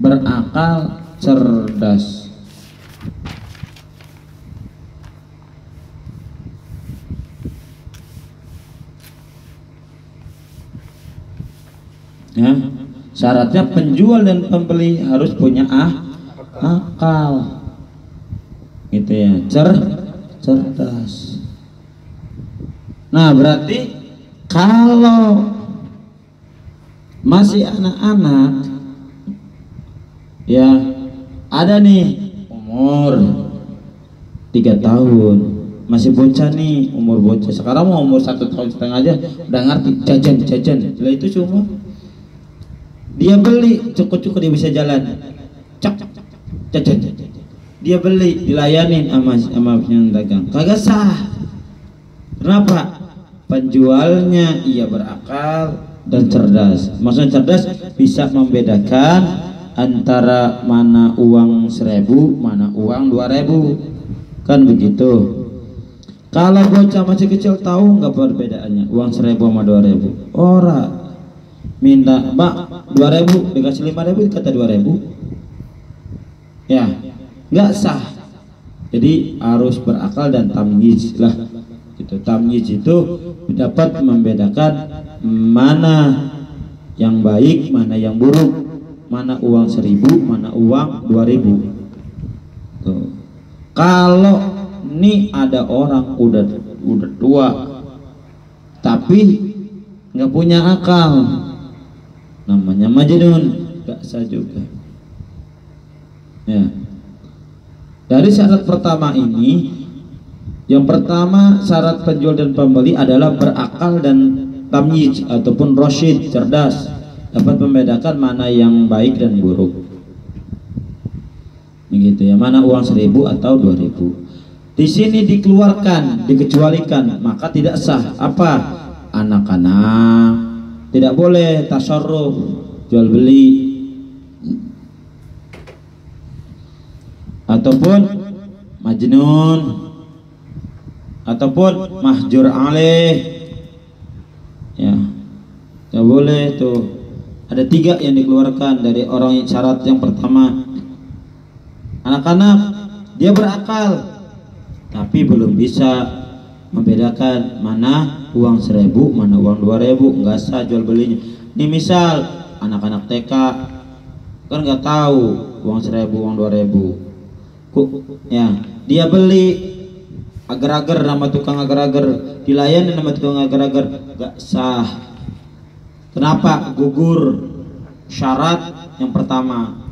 Berakal, cerdas. Ya, syaratnya penjual dan pembeli harus punya akal, gitu ya, cerdas. Nah, berarti kalau masih anak-anak, ya ada nih umur 3 tahun, masih bocah nih, umur bocah. Sekarang mau umur 1,5 tahun aja udah ngerti jajan. Setelah itu cuma dia beli, cukup dia bisa jalan, jajan. Dia beli, dilayanin sama yang dagang, kagak sah. Kenapa? Penjualnya ia berakal dan cerdas. Maksudnya cerdas bisa membedakan antara mana uang 1.000, mana uang 2.000, kan begitu. Kalau bocah masih kecil tahu nggak perbedaannya uang 1.000 sama 2.000? Ora, minta mbak 2.000 dikasih 5.000 dikata 2.000, ya nggak sah. Jadi harus berakal dan tamyiz lah, gitu. Tamyiz itu dapat membedakan mana yang baik, mana yang buruk, mana uang 1.000, mana uang 2.000. Tuh. Kalau nih ada orang udah tua tapi nggak punya akal, namanya majnun, nggak sah juga. Ya. Dari syarat pertama ini, yang pertama syarat penjual dan pembeli adalah berakal dan tamyiz ataupun rasyid, cerdas, dapat membedakan mana yang baik dan buruk. Begitu ya, mana uang 1.000 atau 2.000. Di sini dikeluarkan, dikecualikan, maka tidak sah. Apa? Anak-anak tidak boleh tasarruf, jual beli, ataupun majnun, ataupun mahjur alaih. Ya, tidak boleh tuh. Ada 3 yang dikeluarkan dari orang yang syarat yang pertama. Anak-anak dia berakal tapi belum bisa membedakan mana uang 1.000, mana uang 2.000, nggak sah jual belinya. Ini misal anak-anak TK kan nggak tahu uang 1.000, uang 2.000. Ya, dia beli agar-agar nama tukang agar-agar, dilayani nama tukang agar-agar, nggak sah. Kenapa? Gugur syarat yang pertama.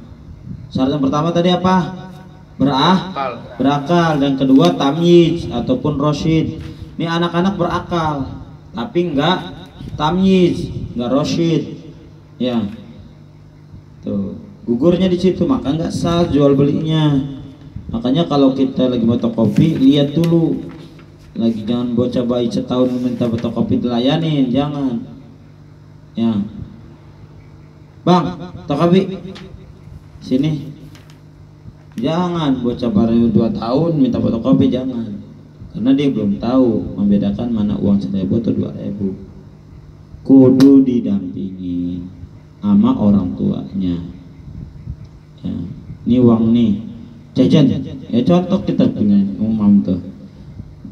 Syarat yang pertama tadi apa? Berakal. Dan kedua tamyiz ataupun rasyid. Ini anak-anak berakal tapi enggak tamyiz, enggak rasyid. Ya. Tuh, gugurnya di situ, maka nggak sah jual belinya. Makanya kalau kita lagi fotokopi, lihat dulu. Lagi jangan bocah bayi setahun minta fotokopi dilayanin, jangan. Ya, bang, fotokopi sini. Jangan bocah baru 2 tahun minta fotokopi, jangan. Karena dia belum tahu membedakan mana uang 1.000 atau 2.000. Kudu didampingi sama orang tuanya. Ya, ini uang nih, jajan. Ya contoh kita punya umum tuh,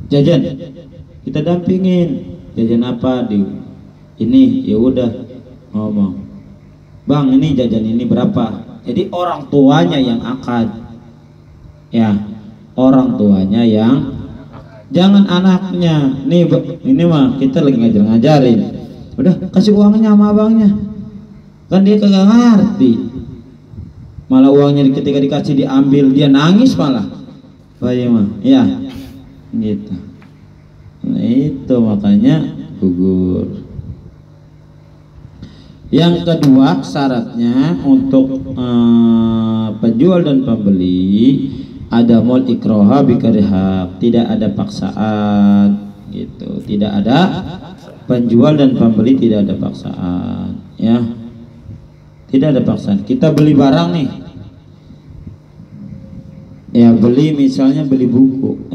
jajan. Kita dampingin, jajan apa di ini? Ya udah ngomong, bang ini jajan ini berapa? Jadi orang tuanya yang akad. Ya, orang tuanya yang, jangan anaknya. Nih ini mah kita lagi ngajarin. Udah kasih uangnya sama abangnya. Kan dia kagak ngerti, malah uangnya ketika dikasih diambil, dia nangis malah. Bayi mah, ya, gitu. Nah itu makanya gugur. Yang kedua syaratnya untuk penjual dan pembeli ada mul ikroha bikariha, tidak ada paksaan, gitu. Tidak ada penjual dan pembeli, tidak ada paksaan, ya. Tidak ada paksaan. Kita beli barang nih, ya beli misalnya beli buku,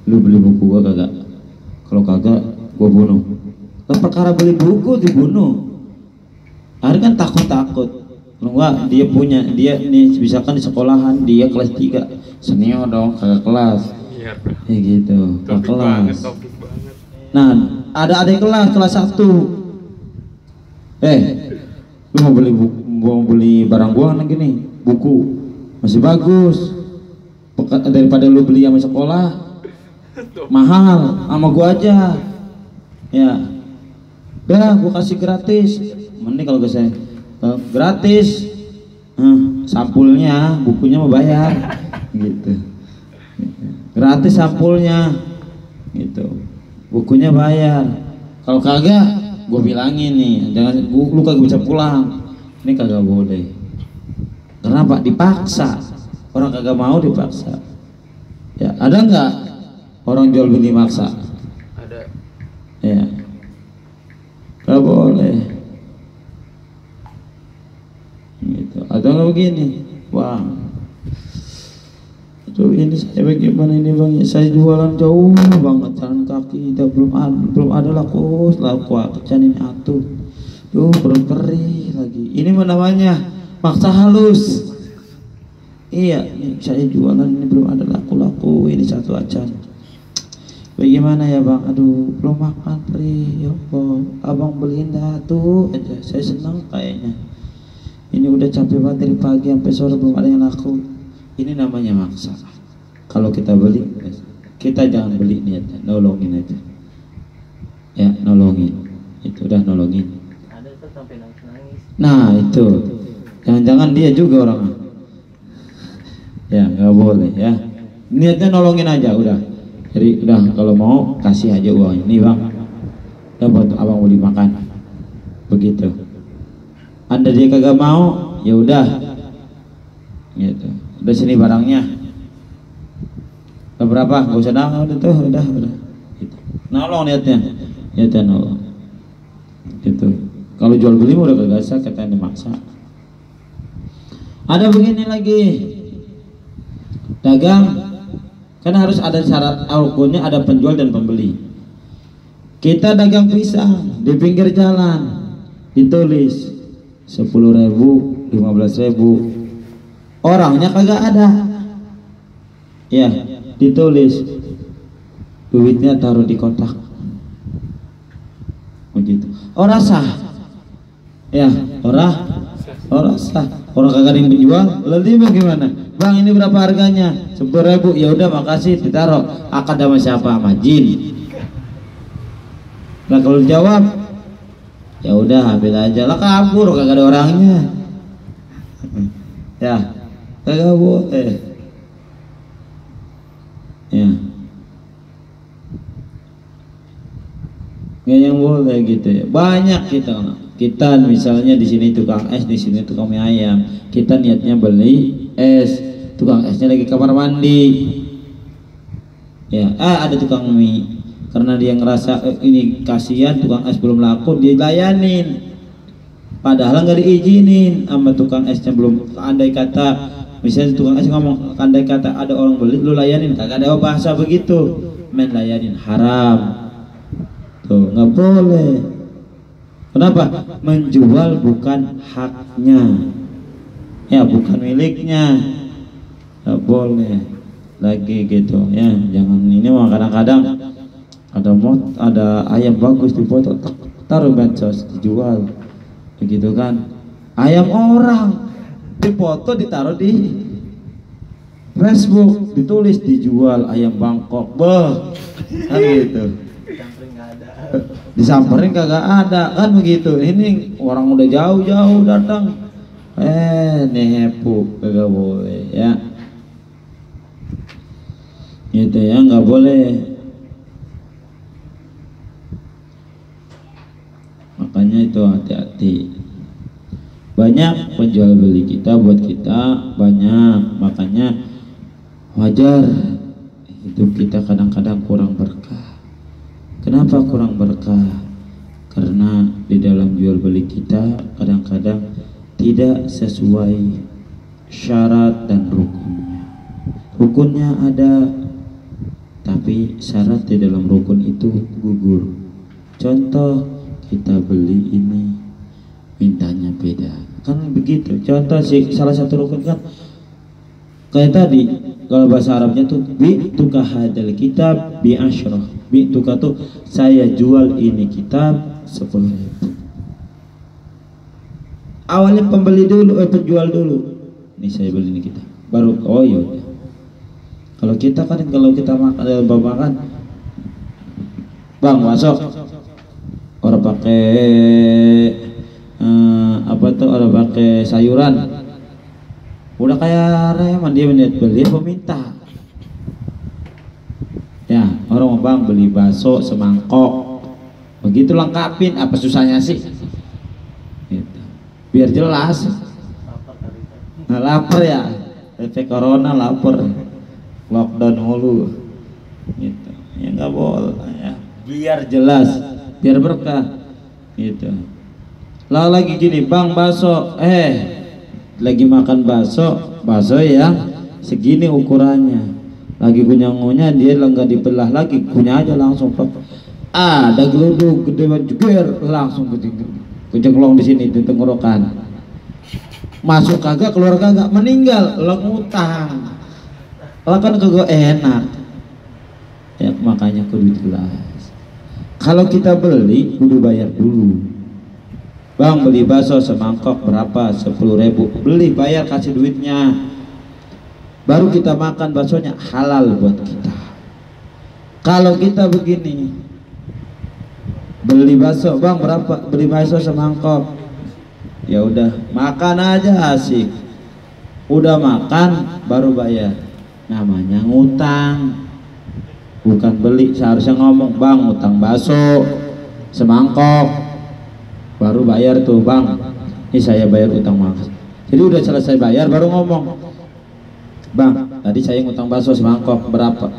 lu beli buku gua kagak? Kalau kagak gua bunuh. Lah perkara beli buku dibunuh, hari kan takut. Enggak, dia punya, dia nih misalkan di sekolahan dia kelas 3 senior dong, kagak kelas. Iya. Ya gitu, kagak kelas. Topik banget. Nah, ada adik kelas 1. Lu mau beli barang gua kan gini, buku masih bagus, daripada lu beli sama sekolah mahal, sama gua aja. Ya, udah gua kasih gratis. Mending kalau saya gratis, sampulnya, bukunya mau bayar, gitu. Gratis sampulnya, gitu. Bukunya bayar. Kalau kagak, gue bilangin nih, jangan lu kagak bisa pulang. Ini kagak boleh. Kenapa? Dipaksa. Orang kagak mau dipaksa. Ya, ada nggak orang jual beli maksa? Ada. Ya, nggak boleh. Gitu. Atau nggak begini, wah, aduh ini saya bagaimana ini bang? Saya jualan jauh banget, jalan kaki, belum ada laku kecan ini atuh. Tuh perut perih lagi. Ini namanya maksa halus. Iya, ini saya jualan ini belum ada laku, ini satu acan. Bagaimana ya bang? Aduh, belum makan perih. Ya Allah, abang beliin dah tuh aja. Saya senang kayaknya. Ini udah capek banget dari pagi sampai sore belum ada yang laku. Ini namanya maksa. Kalau kita beli, kita jangan beli niatnya, nolongin aja. Ya, nolongin. Itu udah nolongin. Ada tuh sampai nangis. Nah itu, jangan-jangan dia juga orang. Ya nggak boleh ya. Niatnya nolongin aja udah. Jadi udah kalau mau kasih aja uang ini bang. Udah buat abang mau dimakan. Begitu. Anda dia kagak mau, ya udah. Gitu. Udah sini barangnya. Berapa? Gak usah nangis, udah. Gitu. Nolong niatnya nolong. Gitu. Kalau jual beli udah kagak sah, katanya dimaksa. Ada begini lagi, dagang kan harus ada syarat rukunnya, ada penjual dan pembeli. Kita dagang pisang di pinggir jalan, ditulis 10.000, 15.000, orangnya kagak ada. Ya, ditulis duitnya taruh di kotak. Begitu. Orang sah. Ya, orang sah. Orang kagak ada yang menjual, lalu bagaimana? Bang ini berapa harganya? 10.000. Ya udah makasih, ditaruh. Akad sama siapa? Sama jin. Nah kalau dijawab, ya udah ambil aja lah, kabur kagak ada orangnya. Ya, kagak boleh. Ya. nggak yang boleh gitu ya. Banyak kita misalnya di sini tukang es, di sini tukang mie ayam, kita niatnya beli es, tukang esnya lagi kamar mandi ya, ada tukang mie karena dia ngerasa ini kasihan tukang es belum laku, dia layanin padahal nggak diizinin sama tukang esnya. Belum, andai kata misalnya tukang es ngomong, andai kata ada orang beli lu layanin, kagak ada bahasa begitu, main layanin haram tuh, nggak boleh. Kenapa? Menjual bukan haknya ya, bukan miliknya, nggak boleh lagi gitu ya. Jangan ini mah kadang-kadang ada ayam bagus dipoto, taruh medsos dijual begitu kan, ayam orang dipoto ditaruh di Facebook, ditulis dijual ayam Bangkok, kan gitu. Disamperin kagak ada kan begitu. Ini orang udah jauh-jauh datang, nepu, kagak boleh ya. Gitu ya, nggak boleh. Makanya itu hati-hati. Banyak penjual beli kita buat kita banyak, makanya wajar hidup kita kadang-kadang kurang berkah. Kenapa kurang berkah? Karena di dalam jual beli kita kadang-kadang tidak sesuai syarat dan rukunnya. Rukunnya ada, tapi syarat di dalam rukun itu gugur. Contoh, kita beli ini mintanya beda, kan begitu. Contoh sih, salah satu rukun kan kayak tadi, kalau bahasa Arabnya tuh bi'tuka hadal kitab bi asyrah. Bi'tuka tuh saya jual ini kitab 10.000. Awalnya pembeli dulu, penjual dulu. Nih saya beli ini kitab. Baru oh iya. Kalau kita kan kalau kita makan, Bang masuk. Orang pakai apa tuh? Orang pakai sayuran. Udah kayak reman, dia meniat beli peminta ya. Orang mau bang beli bakso semangkok, begitu lengkapin, apa susahnya sih gitu. Biar jelas. Nah, lapar ya, efek corona lapar, lockdown mulu gitu ya, nggak boleh ya. Biar jelas, biar berkah gitu. Lah lagi gini, bang bakso, lagi makan bakso ya segini ukurannya, lagi kunyah-ngunyah, dia nggak dibelah lagi, kunyah aja langsung ada geluduk gede banget juga, langsung kejeglong di sini di tenggorokan, masuk kagak keluar kagak, meninggal lo ngutang, lo kan kagak enak ya. Makanya kudu jelas. Kalau kita beli kudu bayar dulu. Bang beli bakso semangkok berapa? 10.000. Beli, bayar, kasih duitnya, baru kita makan baksonya, halal buat kita. Kalau kita begini, beli bakso, bang berapa? Beli bakso semangkok, ya udah makan aja asik, udah makan baru bayar, namanya ngutang, bukan beli. Seharusnya ngomong, bang ngutang bakso semangkok, baru bayar tuh, bang ini saya bayar utang makan. Jadi udah selesai bayar baru ngomong, bang tadi saya ngutang bakso semangkok berapa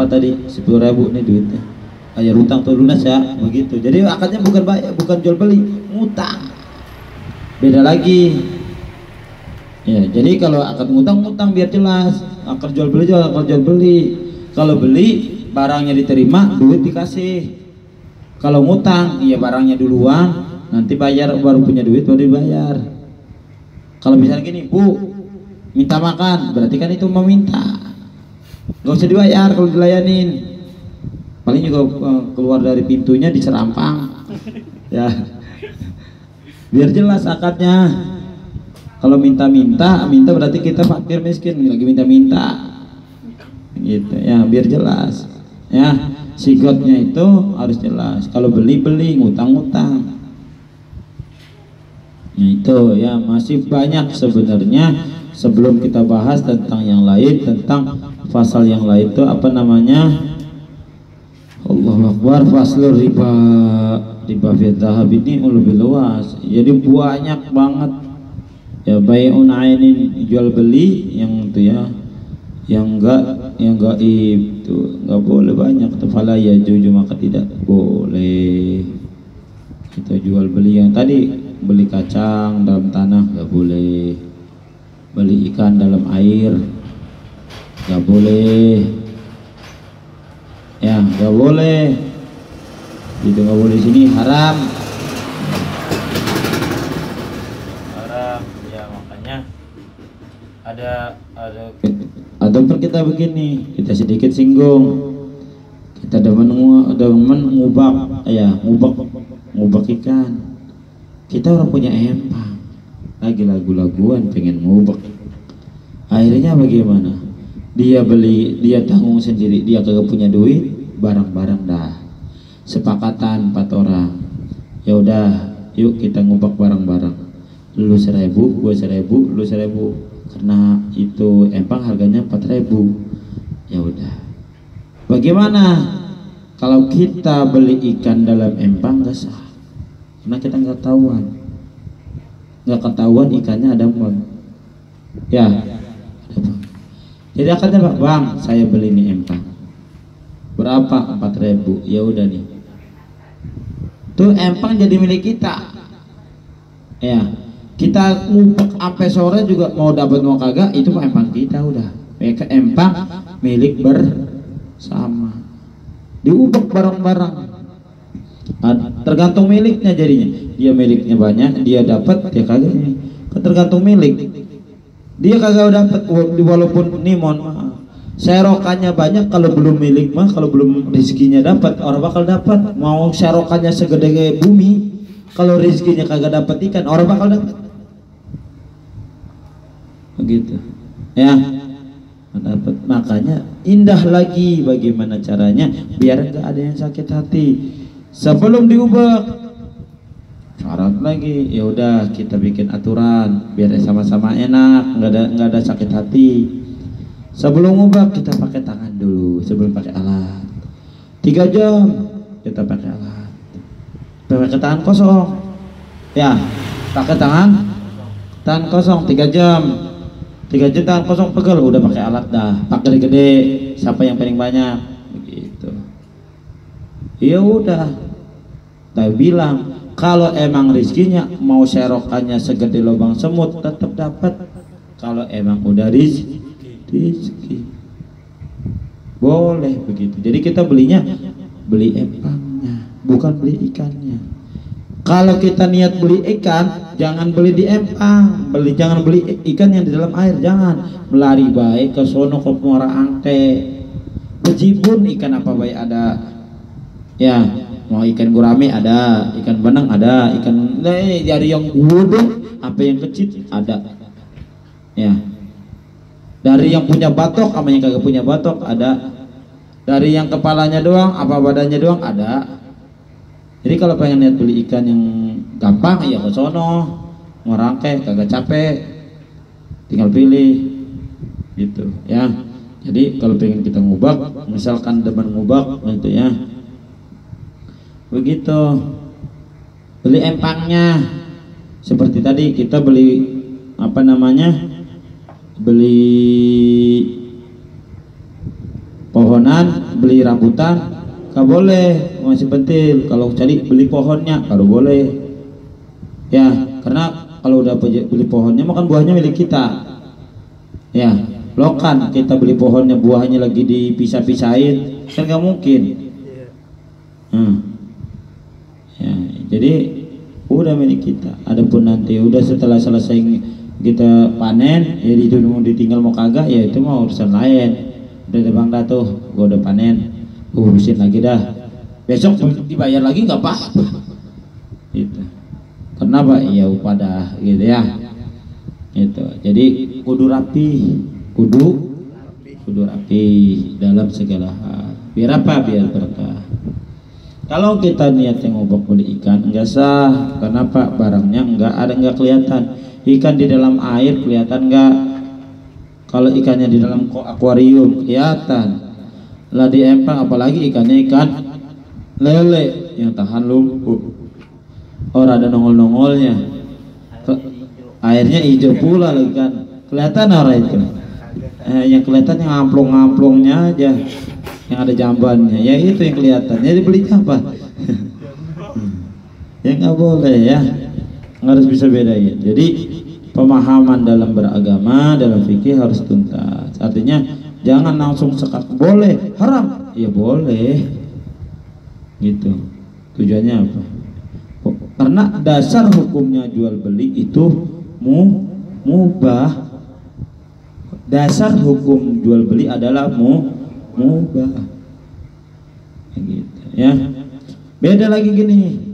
tadi? 10.000 nih duitnya, bayar utang tuh lunas ya, begitu. Jadi akadnya bukan bayar, bukan jual beli, ngutang, beda lagi ya. Jadi kalau akad ngutang biar jelas, akad jual beli juga akad jual beli. Kalau beli barangnya diterima, duit dikasih. Kalau ngutang, iya barangnya duluan, nanti bayar, baru punya duit baru dibayar. Kalau misalnya gini, bu minta makan, berarti kan itu meminta, nggak usah dibayar kalau dilayanin. Paling juga keluar dari pintunya diserampang ya, biar jelas akadnya. Kalau minta berarti kita fakir miskin, lagi minta gitu ya, biar jelas ya. Sigotnya itu harus jelas. Kalau beli, ngutang. Nah itu ya, masih banyak sebenarnya. Sebelum kita bahas tentang yang lain, tentang pasal yang lain itu apa namanya, Allahu Akbar. Faslur riba. Riba fi dzahab ini lebih luas. Jadi banyak banget. Ya bai'un ainin, jual beli yang itu ya. Yang gaib itu enggak boleh banyak. Fala ya juju, maka tidak boleh. Kita jual beli yang tadi, beli kacang dalam tanah enggak boleh. Beli ikan dalam air enggak boleh. Ya, enggak boleh. Itu enggak boleh, sini haram. Haram. Ya makanya ada ataupun kita begini, kita sedikit singgung, kita demen ngubak, ya ngubak ikan. Kita orang punya empang, lagi lagu-laguan pengen ngubak. Akhirnya bagaimana? Dia beli, dia tanggung sendiri, dia kagak punya duit, barang-barang dah. Sepakatan 4 orang. Ya udah, yuk kita ngubak barang-barang. Lu 1.000, gua 1.000, lu 1.000. Karena itu empang harganya 4.000. Ya udah. Bagaimana kalau kita beli ikan dalam empang? Gak sah. Karena kita nggak ketahuan ikannya ada bang. Ya. Jadi akhirnya bang, saya beli ini empang. Berapa? 4.000. Ya udah nih. Tuh empang jadi milik kita. Ya. Kita ngubek sampai sore juga mau dapat mau kagak, itu mah empang kita udah. Mereka empang milik bersama. Diubek bareng-bareng. Tergantung miliknya jadinya. Dia miliknya banyak, dia dapat, dia kagak ini. Tergantung milik. Dia kagak dapat walaupun nih mohon maaf. Serokannya banyak, kalau belum milik mah, kalau belum rezekinya dapat, orang bakal dapat. Mau serokannya segede bumi, kalau rezekinya kagak dapat ikan, orang bakal dapat. Begitu ya, dapat. Makanya indah lagi bagaimana caranya biar enggak ada yang sakit hati sebelum diubah. Syarat lagi, ya udah kita bikin aturan biar sama-sama enak, enggak ada sakit hati. Sebelum ngubah kita pakai tangan dulu, sebelum pakai alat. 3 jam kita pakai alat. Pakai tangan kosong. Ya, pakai tangan kosong 3 jam. 3 jam tangan kosong pegel, udah pakai alat dah. Pakai gede, siapa yang paling banyak begitu. Ya udah. Tapi bilang kalau emang rezekinya mau serokannya segede lubang semut tetap dapat. Kalau emang udah rezeki boleh begitu. Jadi kita beli empangnya, bukan beli ikannya. Kalau kita niat beli ikan, jangan beli di empang, jangan beli ikan yang di dalam air, jangan. Melari baik ke sono ke Muara Angke, bejibun ikan apa baik ada. Ya, mau ikan gurame ada, ikan benang ada, ikan dari yang gede, apa yang kecil ada. Ya. Dari yang punya batok sama yang kagak punya batok ada. Dari yang kepalanya doang apa badannya doang ada. Jadi kalau pengen lihat beli ikan yang gampang ya ke sono, Merangke kagak capek, tinggal pilih gitu ya. Jadi kalau pengen kita ngubak, misalkan demen ngubak gitu ya, begitu. Beli empangnya seperti tadi kita beli apa namanya, beli pohonan, beli rambutan gak boleh, masih pentil. Kalau cari beli pohonnya kalau boleh ya, karena kalau udah beli pohonnya makan buahnya milik kita ya. Lokan kita beli pohonnya buahnya lagi dipisah-pisahin kan gak mungkin ya. Jadi udah milik kita. Adapun nanti udah setelah selesai kita panen ya, itu mau ditinggal mau kagak ya itu mau urusan lain. Udah bang dah tuh, gua udah panen, urusin lagi dah, besok dibayar lagi nggak apa-apa gitu. Kenapa? Ya upadah gitu ya gitu. Jadi kudu rapi, kudu rapi dalam segala hal. Biar apa? Biar berkah. Kalau kita niat yang ngobok beli ikan enggak sah. Kenapa? Barangnya enggak kelihatan. Ikan di dalam air kelihatan enggak? Kalau ikannya di dalam akuarium kelihatan. Lah di empang apalagi ikannya ikan lele yang tahan lumpuh. Orang ada nongol-nongolnya. Airnya hijau pula lagi kan. Kelihatan orang itu. Yang kelihatan yang ngamplong-ngamplongnya aja. Yang ada jambannya. Ya itu yang kelihatan. Jadi belinya apa? Ya nggak boleh ya. Harus bisa bedain. Jadi pemahaman dalam beragama, dalam fikih harus tuntas. Artinya jangan langsung sekat boleh, haram. Ya boleh. Gitu. Tujuannya apa? Karena dasar hukumnya jual beli itu mubah. Dasar hukum jual beli adalah mubah. Gitu ya. Beda lagi gini.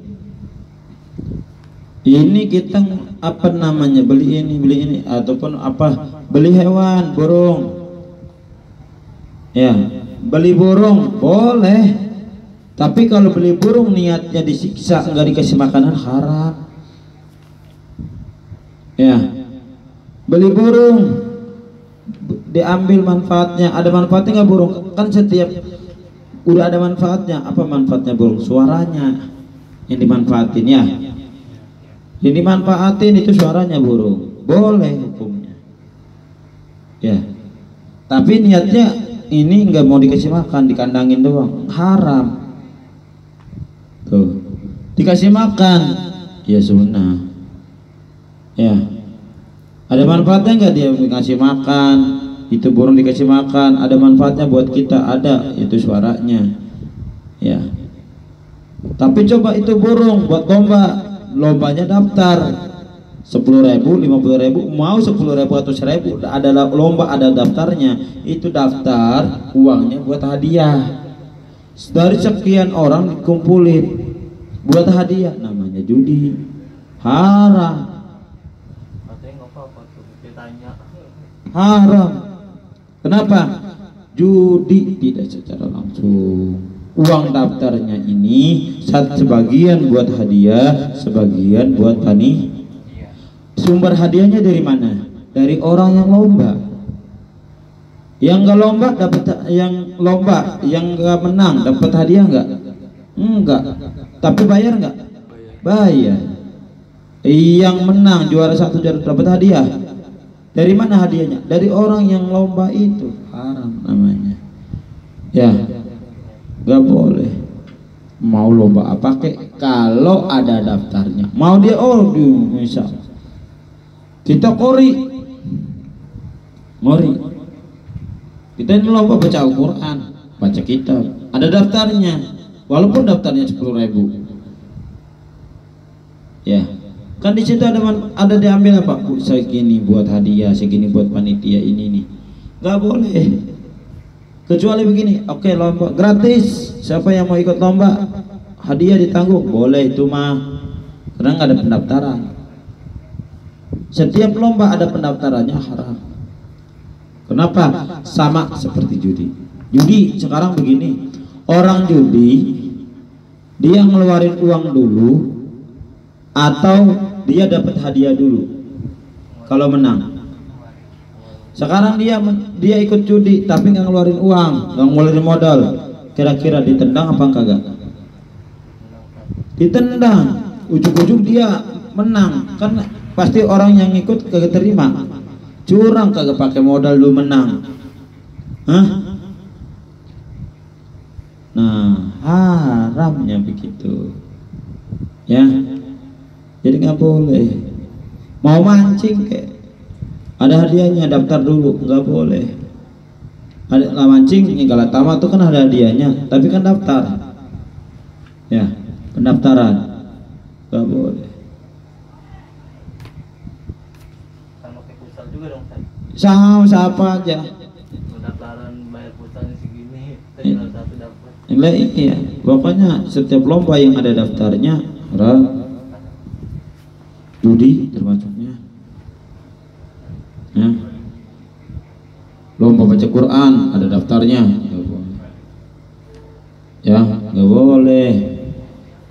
Ini kita apa namanya beli ini ataupun apa beli hewan burung. Ya, beli burung boleh. Tapi kalau beli burung niatnya disiksa, nggak dikasih makanan, haram. Ya, beli burung diambil manfaatnya. Ada manfaatnya nggak burung? Kan setiap udah ada manfaatnya. Apa manfaatnya burung? Suaranya yang dimanfaatin ya. Yang dimanfaatin itu suaranya burung. Boleh hukumnya. Ya. Tapi niatnya ini nggak mau dikasih makan, dikandangin doang, haram. Tuh, dikasih makan, ya sunnah. Ya, ada manfaatnya nggak dia dikasih makan? Itu burung dikasih makan, ada manfaatnya buat kita, ada, itu suaranya. Ya. Tapi coba itu burung buat lombanya daftar 10.000, 50.000, mau 10.000 atau 1.000, ada lomba, ada daftarnya. Itu daftar uangnya buat hadiah. Dari sekian orang dikumpulin buat hadiah, namanya judi, haram. Katanya nggak apa-apa tuh, ditanya. Haram. Kenapa? Judi tidak secara langsung. Uang daftarnya ini sebagian buat hadiah, sebagian buat panitia. Sumber hadiahnya dari mana? Dari orang yang lomba. Yang nggak lomba dapat, yang lomba yang nggak menang dapat hadiah nggak? Enggak. Tapi bayar nggak? Bayar. Yang menang juara 1 dapat hadiah. Dari mana hadiahnya? Dari orang yang lomba itu. Haram namanya. Ya, nggak boleh. Mau lomba apa kek? Kalau ada daftarnya. Mau dia misal kita mori. Kita ini lomba baca Al-Quran, baca kitab, ada daftarnya, walaupun daftarnya 10.000. Ya, kan di situ ada diambil apa? Segini buat hadiah, segini buat panitia ini nih. Gak boleh. Kecuali begini, oke, lomba gratis. Siapa yang mau ikut lomba, hadiah ditanggung, boleh itu mah. Karena nggak ada pendaftaran. Setiap lomba ada pendaftarannya, haram. Kenapa? Sama seperti judi. Judi sekarang begini, orang judi dia ngeluarin uang dulu atau dia dapat hadiah dulu kalau menang. Sekarang dia ikut judi tapi nggak ngeluarin uang, nggak ngeluarin modal. Kira-kira ditendang apa kagak? Ditendang. Ujung-ujung dia menang, kan pasti orang yang ikut kagak terima. Curang, kagak pakai modal dulu menang. Hah? Nah, haramnya begitu. Ya. Jadi nggak boleh. Mau mancing kayak ada hadiahnya, daftar dulu, nggak boleh. Ada mancing yang Galatama tuh kan ada hadiahnya, tapi kan daftar. Ya, pendaftaran. Nggak boleh. Sama siapa aja. Pendaftaran bayar pulsanya segini, tinggal 1 dapat. Iya, pokoknya setiap lomba yang ada daftarnya haram. Judi termasuknya. Ya. Lomba baca Quran ada daftarnya, nggak boleh. Ya, nggak boleh.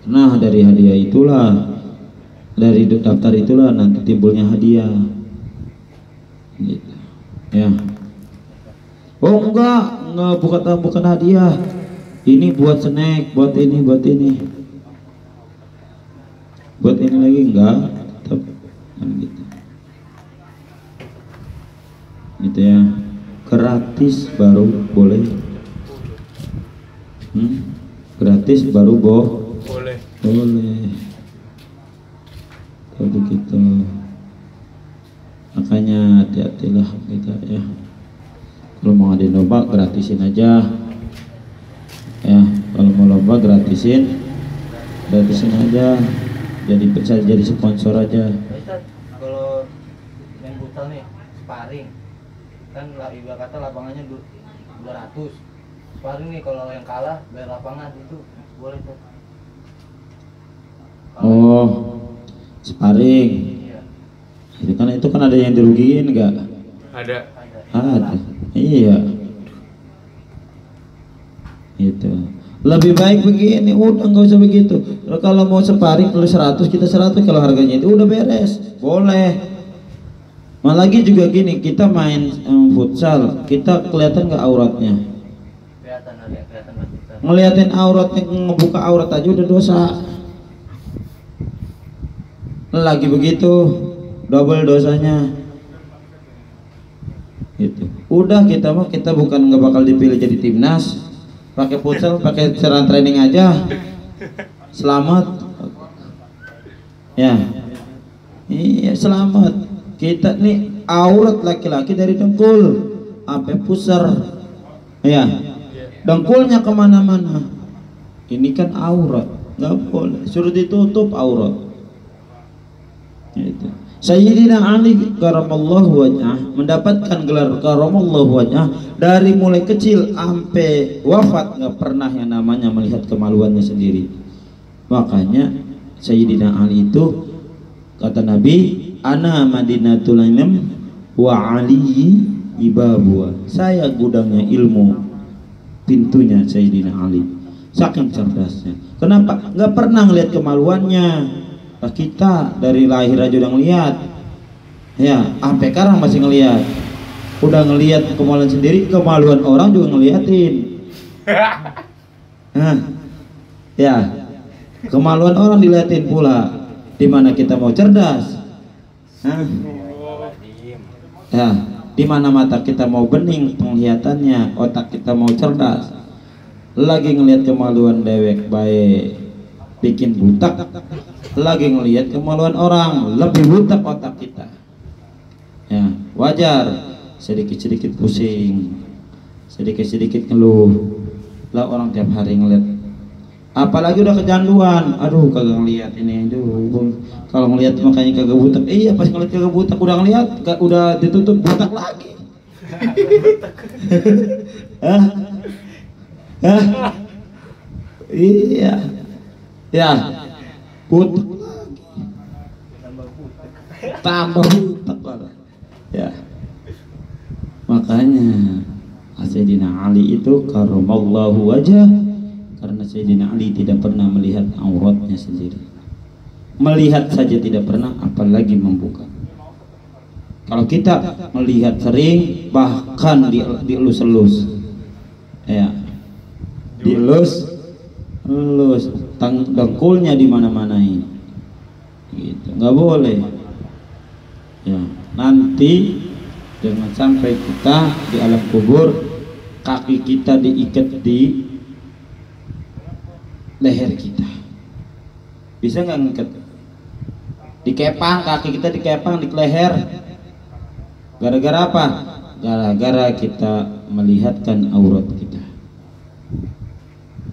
Nah, dari hadiah itulah, dari daftar itulah nanti timbulnya hadiah. Gitu. Ya. Oh enggak bukan hadiah. ini buat snack, buat ini lagi enggak, tetap kan gitu. Gitu ya, gratis baru boleh. Gratis baru Boleh. Kalau begitu, makanya hati-hatilah kita ya. Kalau mau ada lomba gratisin aja ya. Kalau mau lomba gratisin aja. Jadi bisa jadi sponsor aja. Ustaz, kalau main futsal nih sparring kan ibarat kata lapangannya 200. Sparring nih kalau yang kalah bayar lapangan itu boleh tuh. Oh, sparring. Iya. Itu kan ada yang dirugiin enggak? Ada. Ada. Iya. Itu. Lebih baik begini, udah nggak usah begitu. Kalau mau sparring kalau 100 kita 100, kalau harganya itu udah beres. Boleh. Malah lagi juga gini, kita main futsal, kita kelihatan nggak auratnya? Kelihatan futsal. Ngeliatin auratnya, ngebuka aurat aja udah dosa. Lagi begitu, double dosanya. Gitu. Udah kita bukan nggak bakal dipilih jadi timnas. Pakai futsal, pakai seran training aja. Selamat. Ya. Iya, selamat. Kita nih aurat laki-laki dari dengkul sampai pusar. Ya. Dengkulnya kemana-mana. Ini kan aurat, nggak boleh. Suruh ditutup aurat. Itu. Sayyidina Ali karamallahu wajhah mendapatkan gelar karamallahu wajhah dari mulai kecil sampai wafat, nggak pernah yang namanya melihat kemaluannya sendiri. Makanya Sayyidina Ali itu kata Nabi, ana madinatul ilm wa ali ibabuha. Saya gudangnya ilmu, pintunya Sayyidina Ali. Saking cerdasnya. Kenapa? Nggak pernah ngelihat kemaluannya. Kita dari lahir aja udah ngelihat, ya sampai sekarang masih ngelihat. Udah ngelihat kemaluan sendiri, kemaluan orang juga ngeliatin. Ya, kemaluan orang diliatin pula. Dimana kita mau cerdas? Ya, dimana mata kita mau bening penglihatannya, otak kita mau cerdas. Lagi ngelihat kemaluan dewek baik, bikin butak. Lagi ngelihat kemaluan orang, lebih butak otak kita. Ya, wajar sedikit-sedikit pusing, sedikit-sedikit ngeluh. Lah orang tiap hari ngelihat, apalagi udah kecanduan. Aduh, kagak ngelihat ini. Aduh, kalau ngelihat makanya kagak butak. Iya, pas ngelihat kagak butak, udah ngelihat udah ditutup butak lagi. Iya. Ya. Butak lagi, tambah butak lagi. Ya, makanya Sayyidina Ali itu karamallahu wajah, karena Sayyidina Ali tidak pernah melihat auratnya sendiri. Melihat saja tidak pernah, apalagi membuka. Kalau kita melihat sering, bahkan dielus-elus, ya, dielus dengkulnya di mana-manain, gitu, nggak boleh. Ya, nanti jangan sampai kita di alam kubur kaki kita diikat di leher kita. Bisa nggak ngikat? Dikepang, kaki kita dikepang di leher. Gara-gara apa? Gara-gara kita melihatkan aurat kita.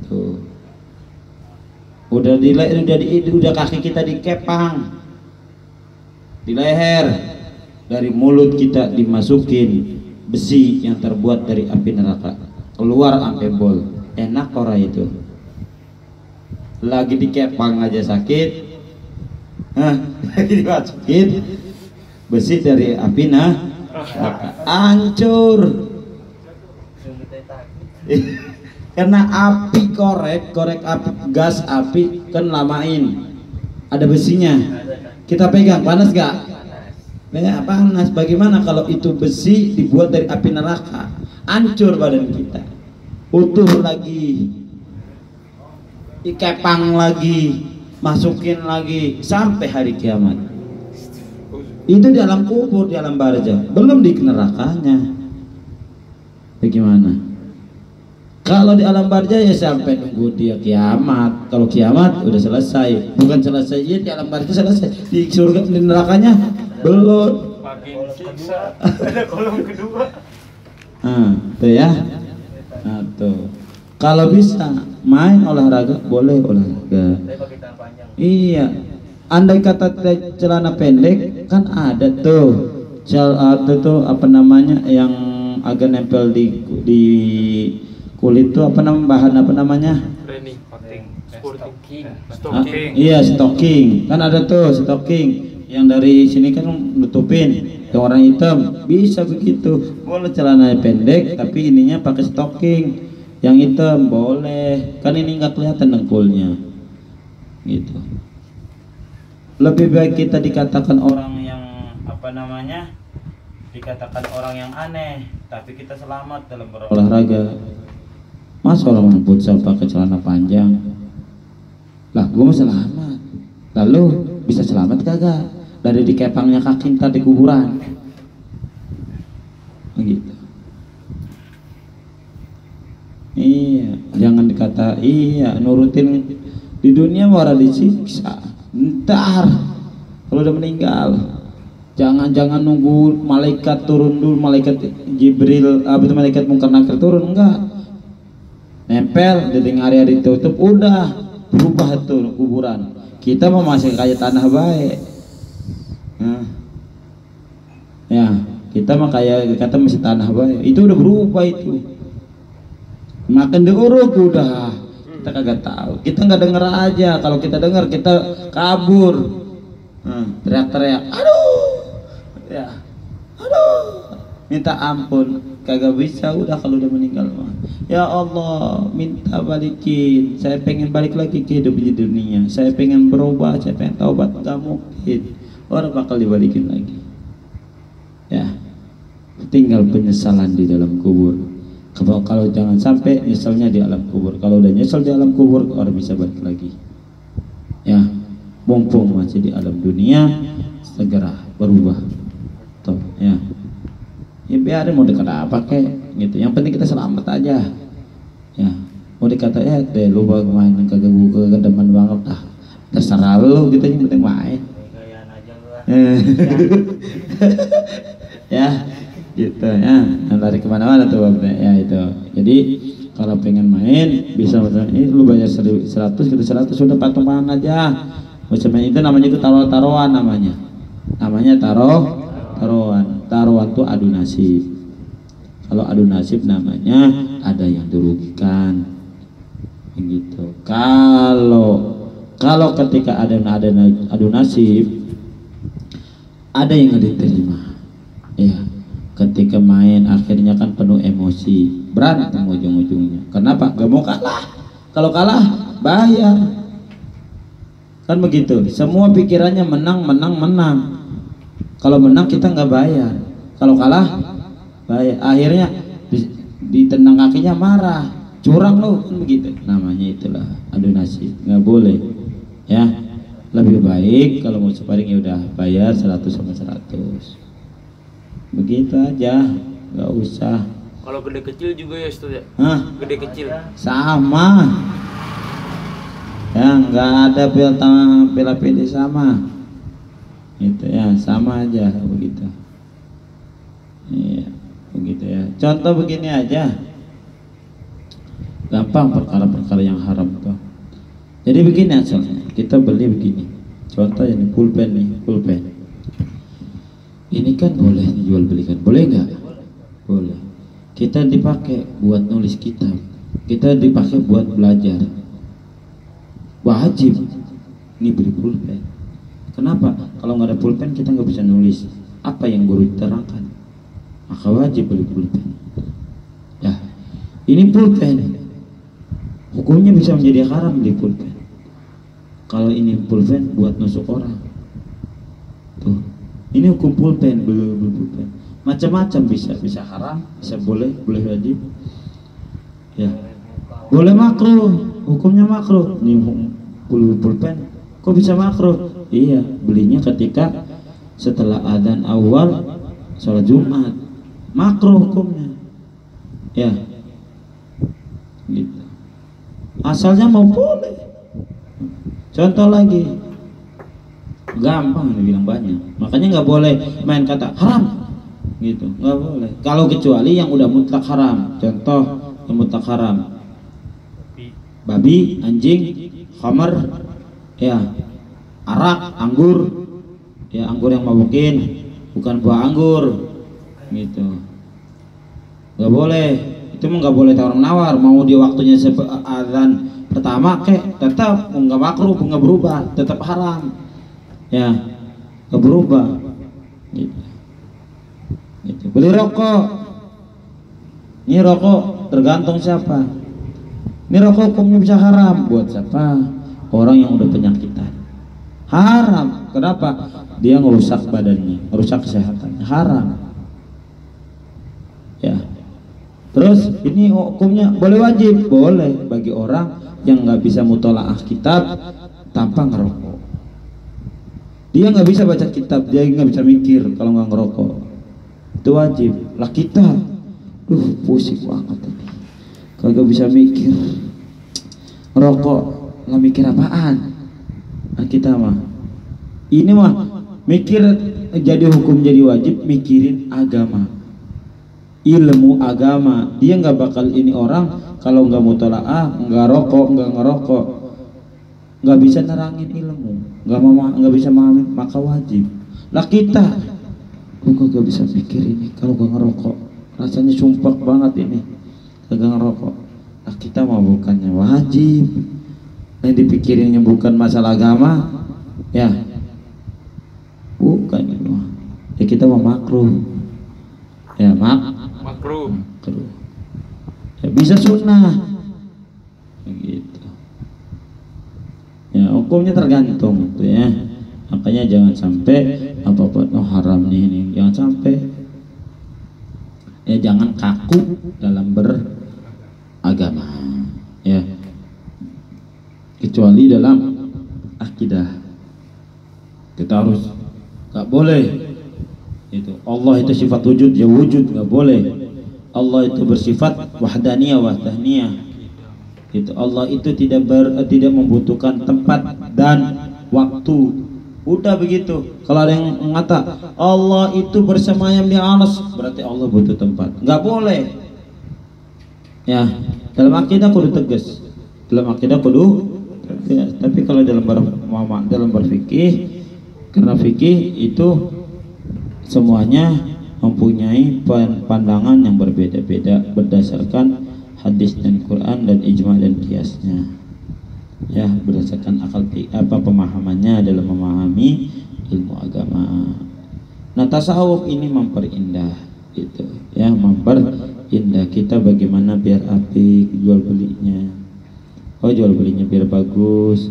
Tuh. Udah kaki kita dikepang di leher, dari mulut kita dimasukin besi yang terbuat dari api neraka, keluar sampai bol. Enak orang itu. Lagi dikepang aja sakit, lagi dimasukin besi dari api neraka, hancur. Karena api korek api, gas api kan lamain, ada besinya, kita pegang panas gak? Ya, panas. Bagaimana kalau itu besi dibuat dari api neraka? Hancur badan kita, utuh lagi. dikepang lagi, masukin lagi sampai hari kiamat. Itu di alam kubur, di alam barzah, belum di nerakanya. Bagaimana? Kalau di alam barzah ya sampai nunggu dia kiamat. Kalau kiamat udah selesai, bukan selesai ya di alam barzah selesai. Di surga, di nerakanya belum. Makin siksa. Ada kolom kedua. Tuh ya. Nah, tuh. Kalau bisa main olahraga boleh olahraga. Saya pakai tangan panjang. Iya. Andai kata celana pendek kan ada tuh tuh apa namanya yang agak nempel di kulit tuh apa namanya bahan apa namanya? Training, sporting, Iya stocking kan ada tuh stocking yang dari sini kan nutupin yang orang hitam bisa begitu boleh celana pendek tapi ininya pakai stocking yang hitam boleh kan ini nggak kelihatan dengkulnya gitu. Lebih baik kita dikatakan orang yang apa namanya dikatakan orang yang aneh tapi kita selamat dalam berolahraga. Masa orang main futsal pakai celana panjang lah gue mau selamat lalu bisa selamat kagak dari dikepangnya kaki ntar di kuburan begitu. Iya jangan dikata iya nurutin di dunia malah disiksa ntar kalau udah meninggal. Jangan nunggu malaikat turun dulu, malaikat Jibril apa itu malaikat Munkar Nakir turun enggak nempel jadi hari-hari tutup udah berubah tuh kuburan. Kita mau masih kayak tanah baik ya kita mah kayak kata masih tanah baik itu udah berubah itu makin diuruk udah kita kagak tahu, kita nggak denger aja. Kalau kita denger kita kabur, teriak-teriak, aduh, ya, aduh, minta ampun, kagak bisa. Udah kalau udah meninggal mah, ya Allah, minta balikin. Saya pengen balik lagi ke hidup di dunia. Saya pengen berubah, saya pengen taubat, nggak mungkin. Orang bakal dibalikin lagi. Ya, tinggal penyesalan di dalam kubur. Kalau jangan sampai nyeselnya di alam kubur. Kalau udah nyesel di alam kubur, orang bisa balik lagi. Ya, mumpung masih di alam dunia, segera berubah. Tuh, ya. Ya biarin mau dekat apa kek, gitu. Yang penting kita selamat aja. Ya, mau dikata ya deh lu main kagak demen banget ah. Terserah lu, gitu yang penting main. Gayaan aja lu lah. Ya. Gitu ya, lari kemana-mana tuh ya itu. Jadi kalau pengen main bisa ini lu bayar 100 kita 100 sudah patungan aja. Macam itu namanya itu taruhan namanya taruhan tuh adu nasib. Kalau adu nasib namanya ada yang dirugikan begitu. Kalau ketika ada adu nasib ada yang nggak diterima ya. Ketika main akhirnya kan penuh emosi, berantem ujung-ujungnya. Kenapa? Gak mau kalah. Kalau kalah bayar. Kan begitu. Semua pikirannya menang. Kalau menang kita nggak bayar. Kalau kalah bayar. Akhirnya ditendang kakinya marah, curang lo kan begitu. Namanya itulah adu nasib. Nggak boleh. Ya. Lebih baik kalau mau sparring ya udah bayar 100 sama 100. Begitu aja, nggak usah. Kalau gede kecil juga ya Ustaz ya? Hah? Gede kecil Sama ya, nggak ada bela pilih sama gitu ya, sama aja begitu. Iya, begitu ya. Contoh begini aja, gampang perkara-perkara yang haram tuh. Jadi begini asalnya, kita beli begini. Contoh ini pulpen nih, pulpen. Ini kan boleh dijual belikan, boleh nggak? Boleh. Kita dipakai buat nulis kitab, kita dipakai buat belajar. Wajib. Ini beli pulpen. Kenapa? Kalau nggak ada pulpen kita nggak bisa nulis apa yang guru terangkan. Maka wajib beli pulpen. Ya, ini pulpen. Hukumnya bisa menjadi haram beli pulpen. Kalau ini pulpen buat nusuk orang, tuh. Ini hukum pulpen, pulpen. Macam-macam bisa haram, bisa boleh wajib. Ya. Boleh makruh. hukumnya makruh. Nih pulpen kok bisa makruh? Iya, belinya ketika setelah adzan awal sholat Jumat, makruh hukumnya. Ya, gitu. Asalnya mau boleh. Contoh lagi, gampang dibilang banyak. Makanya nggak boleh main kata haram, gitu. Nggak boleh. Kalau kecuali yang udah mutlak haram. Contoh yang mutlak haram: babi, anjing, khamar, ya, arak, anggur, ya anggur yang mabukin, bukan buah anggur, gitu. Nggak boleh. Itu mah nggak boleh tawar menawar. Mau di waktunya adzan pertama tetap nggak makruh, nggak berubah, tetap haram, ya nggak berubah, gitu. Gitu. Beli rokok, ini rokok tergantung siapa. Ini rokok hukumnya bisa haram buat siapa? Orang yang udah penyakitan. Haram. Kenapa? Dia ngerusak badannya, ngerusak kesehatannya. Haram. Ya. Terus ini hukumnya boleh wajib, boleh bagi orang yang nggak bisa mutolaah kitab tanpa ngerokok. Dia nggak bisa baca kitab, dia nggak bisa mikir kalau nggak ngerokok. Itu wajib. Lah kita, pusing banget ini. Kagak bisa mikir, ngerokok nggak mikir apaan? Nah, kita mah, ini mah mikir jadi hukum jadi wajib, mikirin agama, ilmu agama. Dia nggak bakal ini orang kalau nggak mutolaah, nggak rokok, nggak ngerokok, nggak bisa nerangin ilmu, nggak bisa memahami, maka wajib. Lah kita, kagak bisa mikir ini kalau nggak ngerokok, rasanya sumpah banget ini, kagak ngerokok. Lah kita mau bukannya wajib, yang dipikirinnya bukan masalah agama, ya, bukan itu. Ya kita mau makruh, ya makruh. Ya, bisa sunnah, gitu. Ya hukumnya tergantung tuh ya. Makanya jangan sampai apa-apa haram nih, jangan sampai. Ya jangan kaku dalam beragama, ya. Kecuali dalam akidah. Kita harus nggak boleh. Itu Allah itu sifat wujud, ya wujud nggak boleh. Allah itu bersifat wahdaniyah, itu Allah itu tidak membutuhkan tempat dan waktu. Udah begitu. Kalau ada yang mengata Allah itu bersemayam di arsy, berarti Allah butuh tempat. Nggak boleh. Ya, dalam akidah kudu tegas. Dalam akidah kudu tegas. Tapi kalau dalam berfikih, karena fikih itu semuanya mempunyai pandangan yang berbeda-beda berdasarkan hadis dan Quran dan ijma dan kiasnya. Ya, berdasarkan akal pemahamannya dalam memahami ilmu agama. Nah, tasawuf ini memperindah gitu, ya, memperindah kita bagaimana biar apik jual belinya. Oh, jual belinya biar bagus,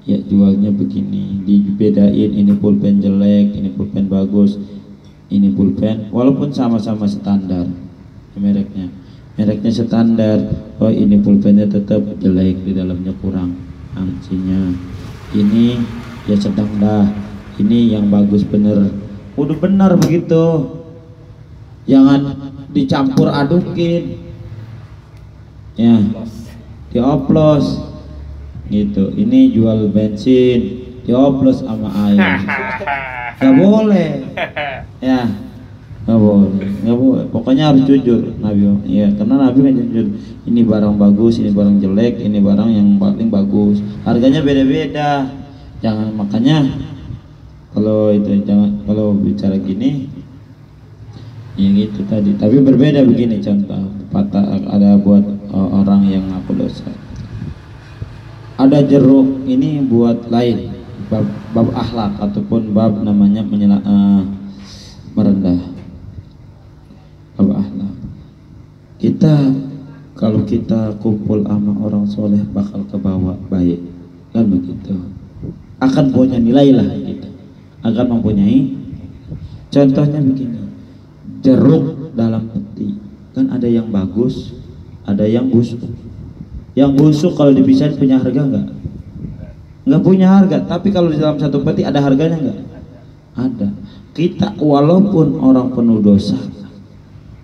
ya jualnya begini, dibedain ini pulpen jelek, ini pulpen bagus. Ini pulpen walaupun sama-sama standar mereknya standar. Oh, ini pulpennya tetap jelek, di dalamnya kurang angcinya, ini ya sedang dah, ini yang bagus bener, udah benar begitu, jangan dicampur adukin, ya dioplos gitu. Ini jual bensin dioplos sama air, nggak boleh. Ya, nggak boleh. Pokoknya harus jujur, Nabi. Ya, karena Nabi kan jujur. Ini barang bagus, ini barang jelek, ini barang yang paling bagus. Harganya beda-beda. Jangan, makanya kalau bicara gini, ya gitu tadi. Tapi berbeda begini contoh. Ada buat orang yang ngaku dosa. Ada jeruk ini buat lain. Bab akhlak ataupun bab namanya merendah, bab akhlak. Kalau kita kumpul sama orang soleh bakal kebawa baik, kan begitu. Akan punya nilai lah gitu. Akan mempunyai. Contohnya begini, jeruk dalam peti kan ada yang bagus, ada yang busuk. Yang busuk kalau dipisahin punya harga nggak? Nggak punya harga. Tapi kalau di dalam satu peti ada harganya nggak? Ada. Kita walaupun orang penuh dosa,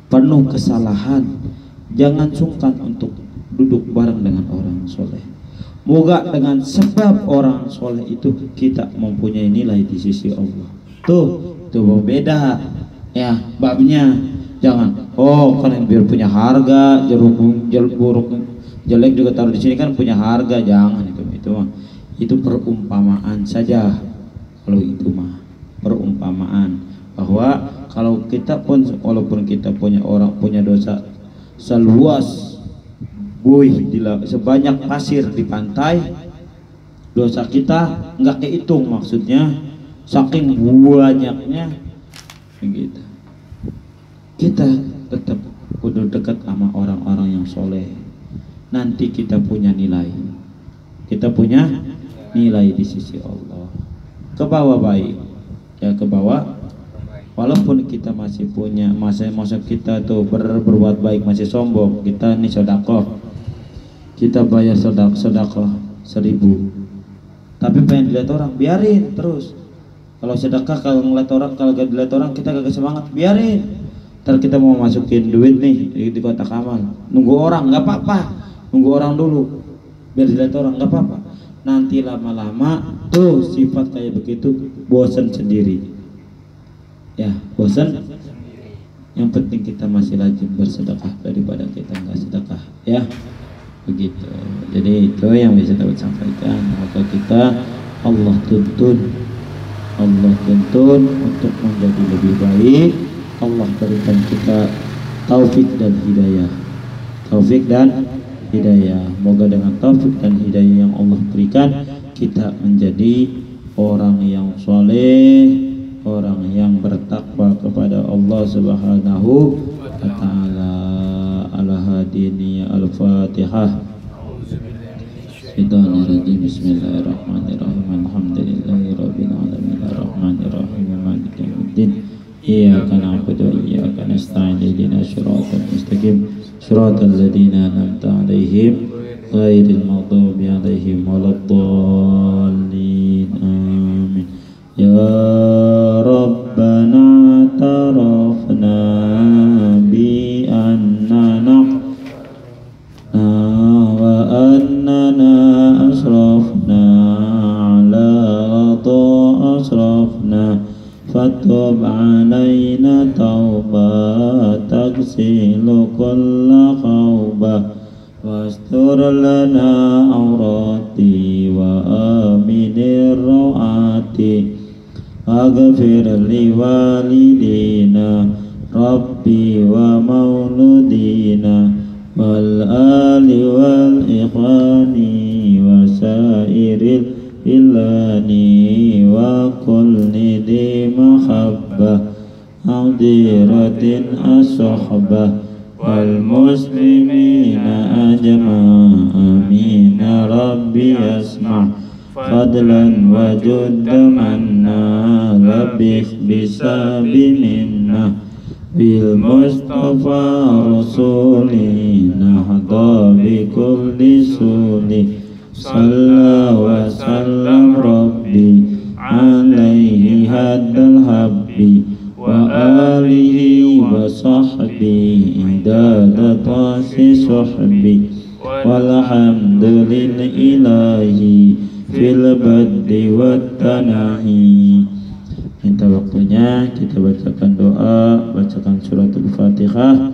penuh kesalahan, jangan sungkan untuk duduk bareng dengan orang soleh. Moga dengan sebab orang soleh itu kita mempunyai nilai di sisi Allah. Tuh beda ya babnya. Jangan kan yang biar punya harga, buruk jelek juga taruh di sini kan punya harga. Jangan itu perumpamaan saja. Kalau itu mah perumpamaan bahwa kalau kita pun walaupun kita punya dosa seluas sebanyak pasir di pantai, dosa kita nggak kehitung, maksudnya saking banyaknya begitu. Kita tetap kudu dekat sama orang-orang yang soleh, nanti kita punya nilai di sisi Allah, ke bawah baik ya, ke bawah. Walaupun kita masih punya masa kita tuh berbuat baik masih sombong, kita nih sedekah, kita bayar sedekah 1.000, tapi pengen dilihat orang, biarin terus. Kalau sedekah kalau ngeliat orang, kalau gak dilihat orang kita gak semangat, biarin. Ntar kita mau masukin duit nih di kotak amal, nunggu orang nggak apa-apa, nunggu orang dulu biar dilihat orang nggak apa-apa. Nanti lama-lama tuh sifat kayak begitu bosan sendiri. Ya bosan. Yang penting kita masih rajin bersedekah daripada kita nggak sedekah ya, begitu. Jadi itu yang bisa dapat sampaikan. Maka kita Allah tuntun untuk menjadi lebih baik. Allah berikan kita taufik dan hidayah. Moga dengan taufik dan hidayah yang Allah berikan kita menjadi orang yang soleh, orang yang bertakwa kepada Allah Subhanahu wa ta'ala. Al-Hadini Al-Fatihah. Bismillahirrahmanirrahim. Alhamdulillahirabbil alamin. Arrahmanirrahim. Maliki yaumiddin. Iyyaka na'budu wa iyyaka nasta'in. Ihdinas siratal mustaqim. Siratal ladzina an'amta 'alaihim ghairil maghdubi 'alaihim waladdallin. Amin. Ya Rabbana tarafna bi annana wa annana asrafna ala asrafna fatub alaina tauba taghsilu kulla khawba wastur lana awrati wa aminir ru'ati aghfir li walidina rabbi wa mauludina wal ali wal ikhwani wa sairil ilani wa kulli di mahabbah hadiratin as-sohbah wal muslimina ajma' amin rabbi asma' fadlan wa judda manna labih bisabi minna bil mustafa rasulina hadha bi kulli suli Salla wa sallam Rabbi alaihi haddal habbi wa alihi wa sahbihi idada tasi suhbi walhamdulillahi fil baddi wat tanahi. Minta waktunya kita bacakan doa, bacakan suratul Fatihah.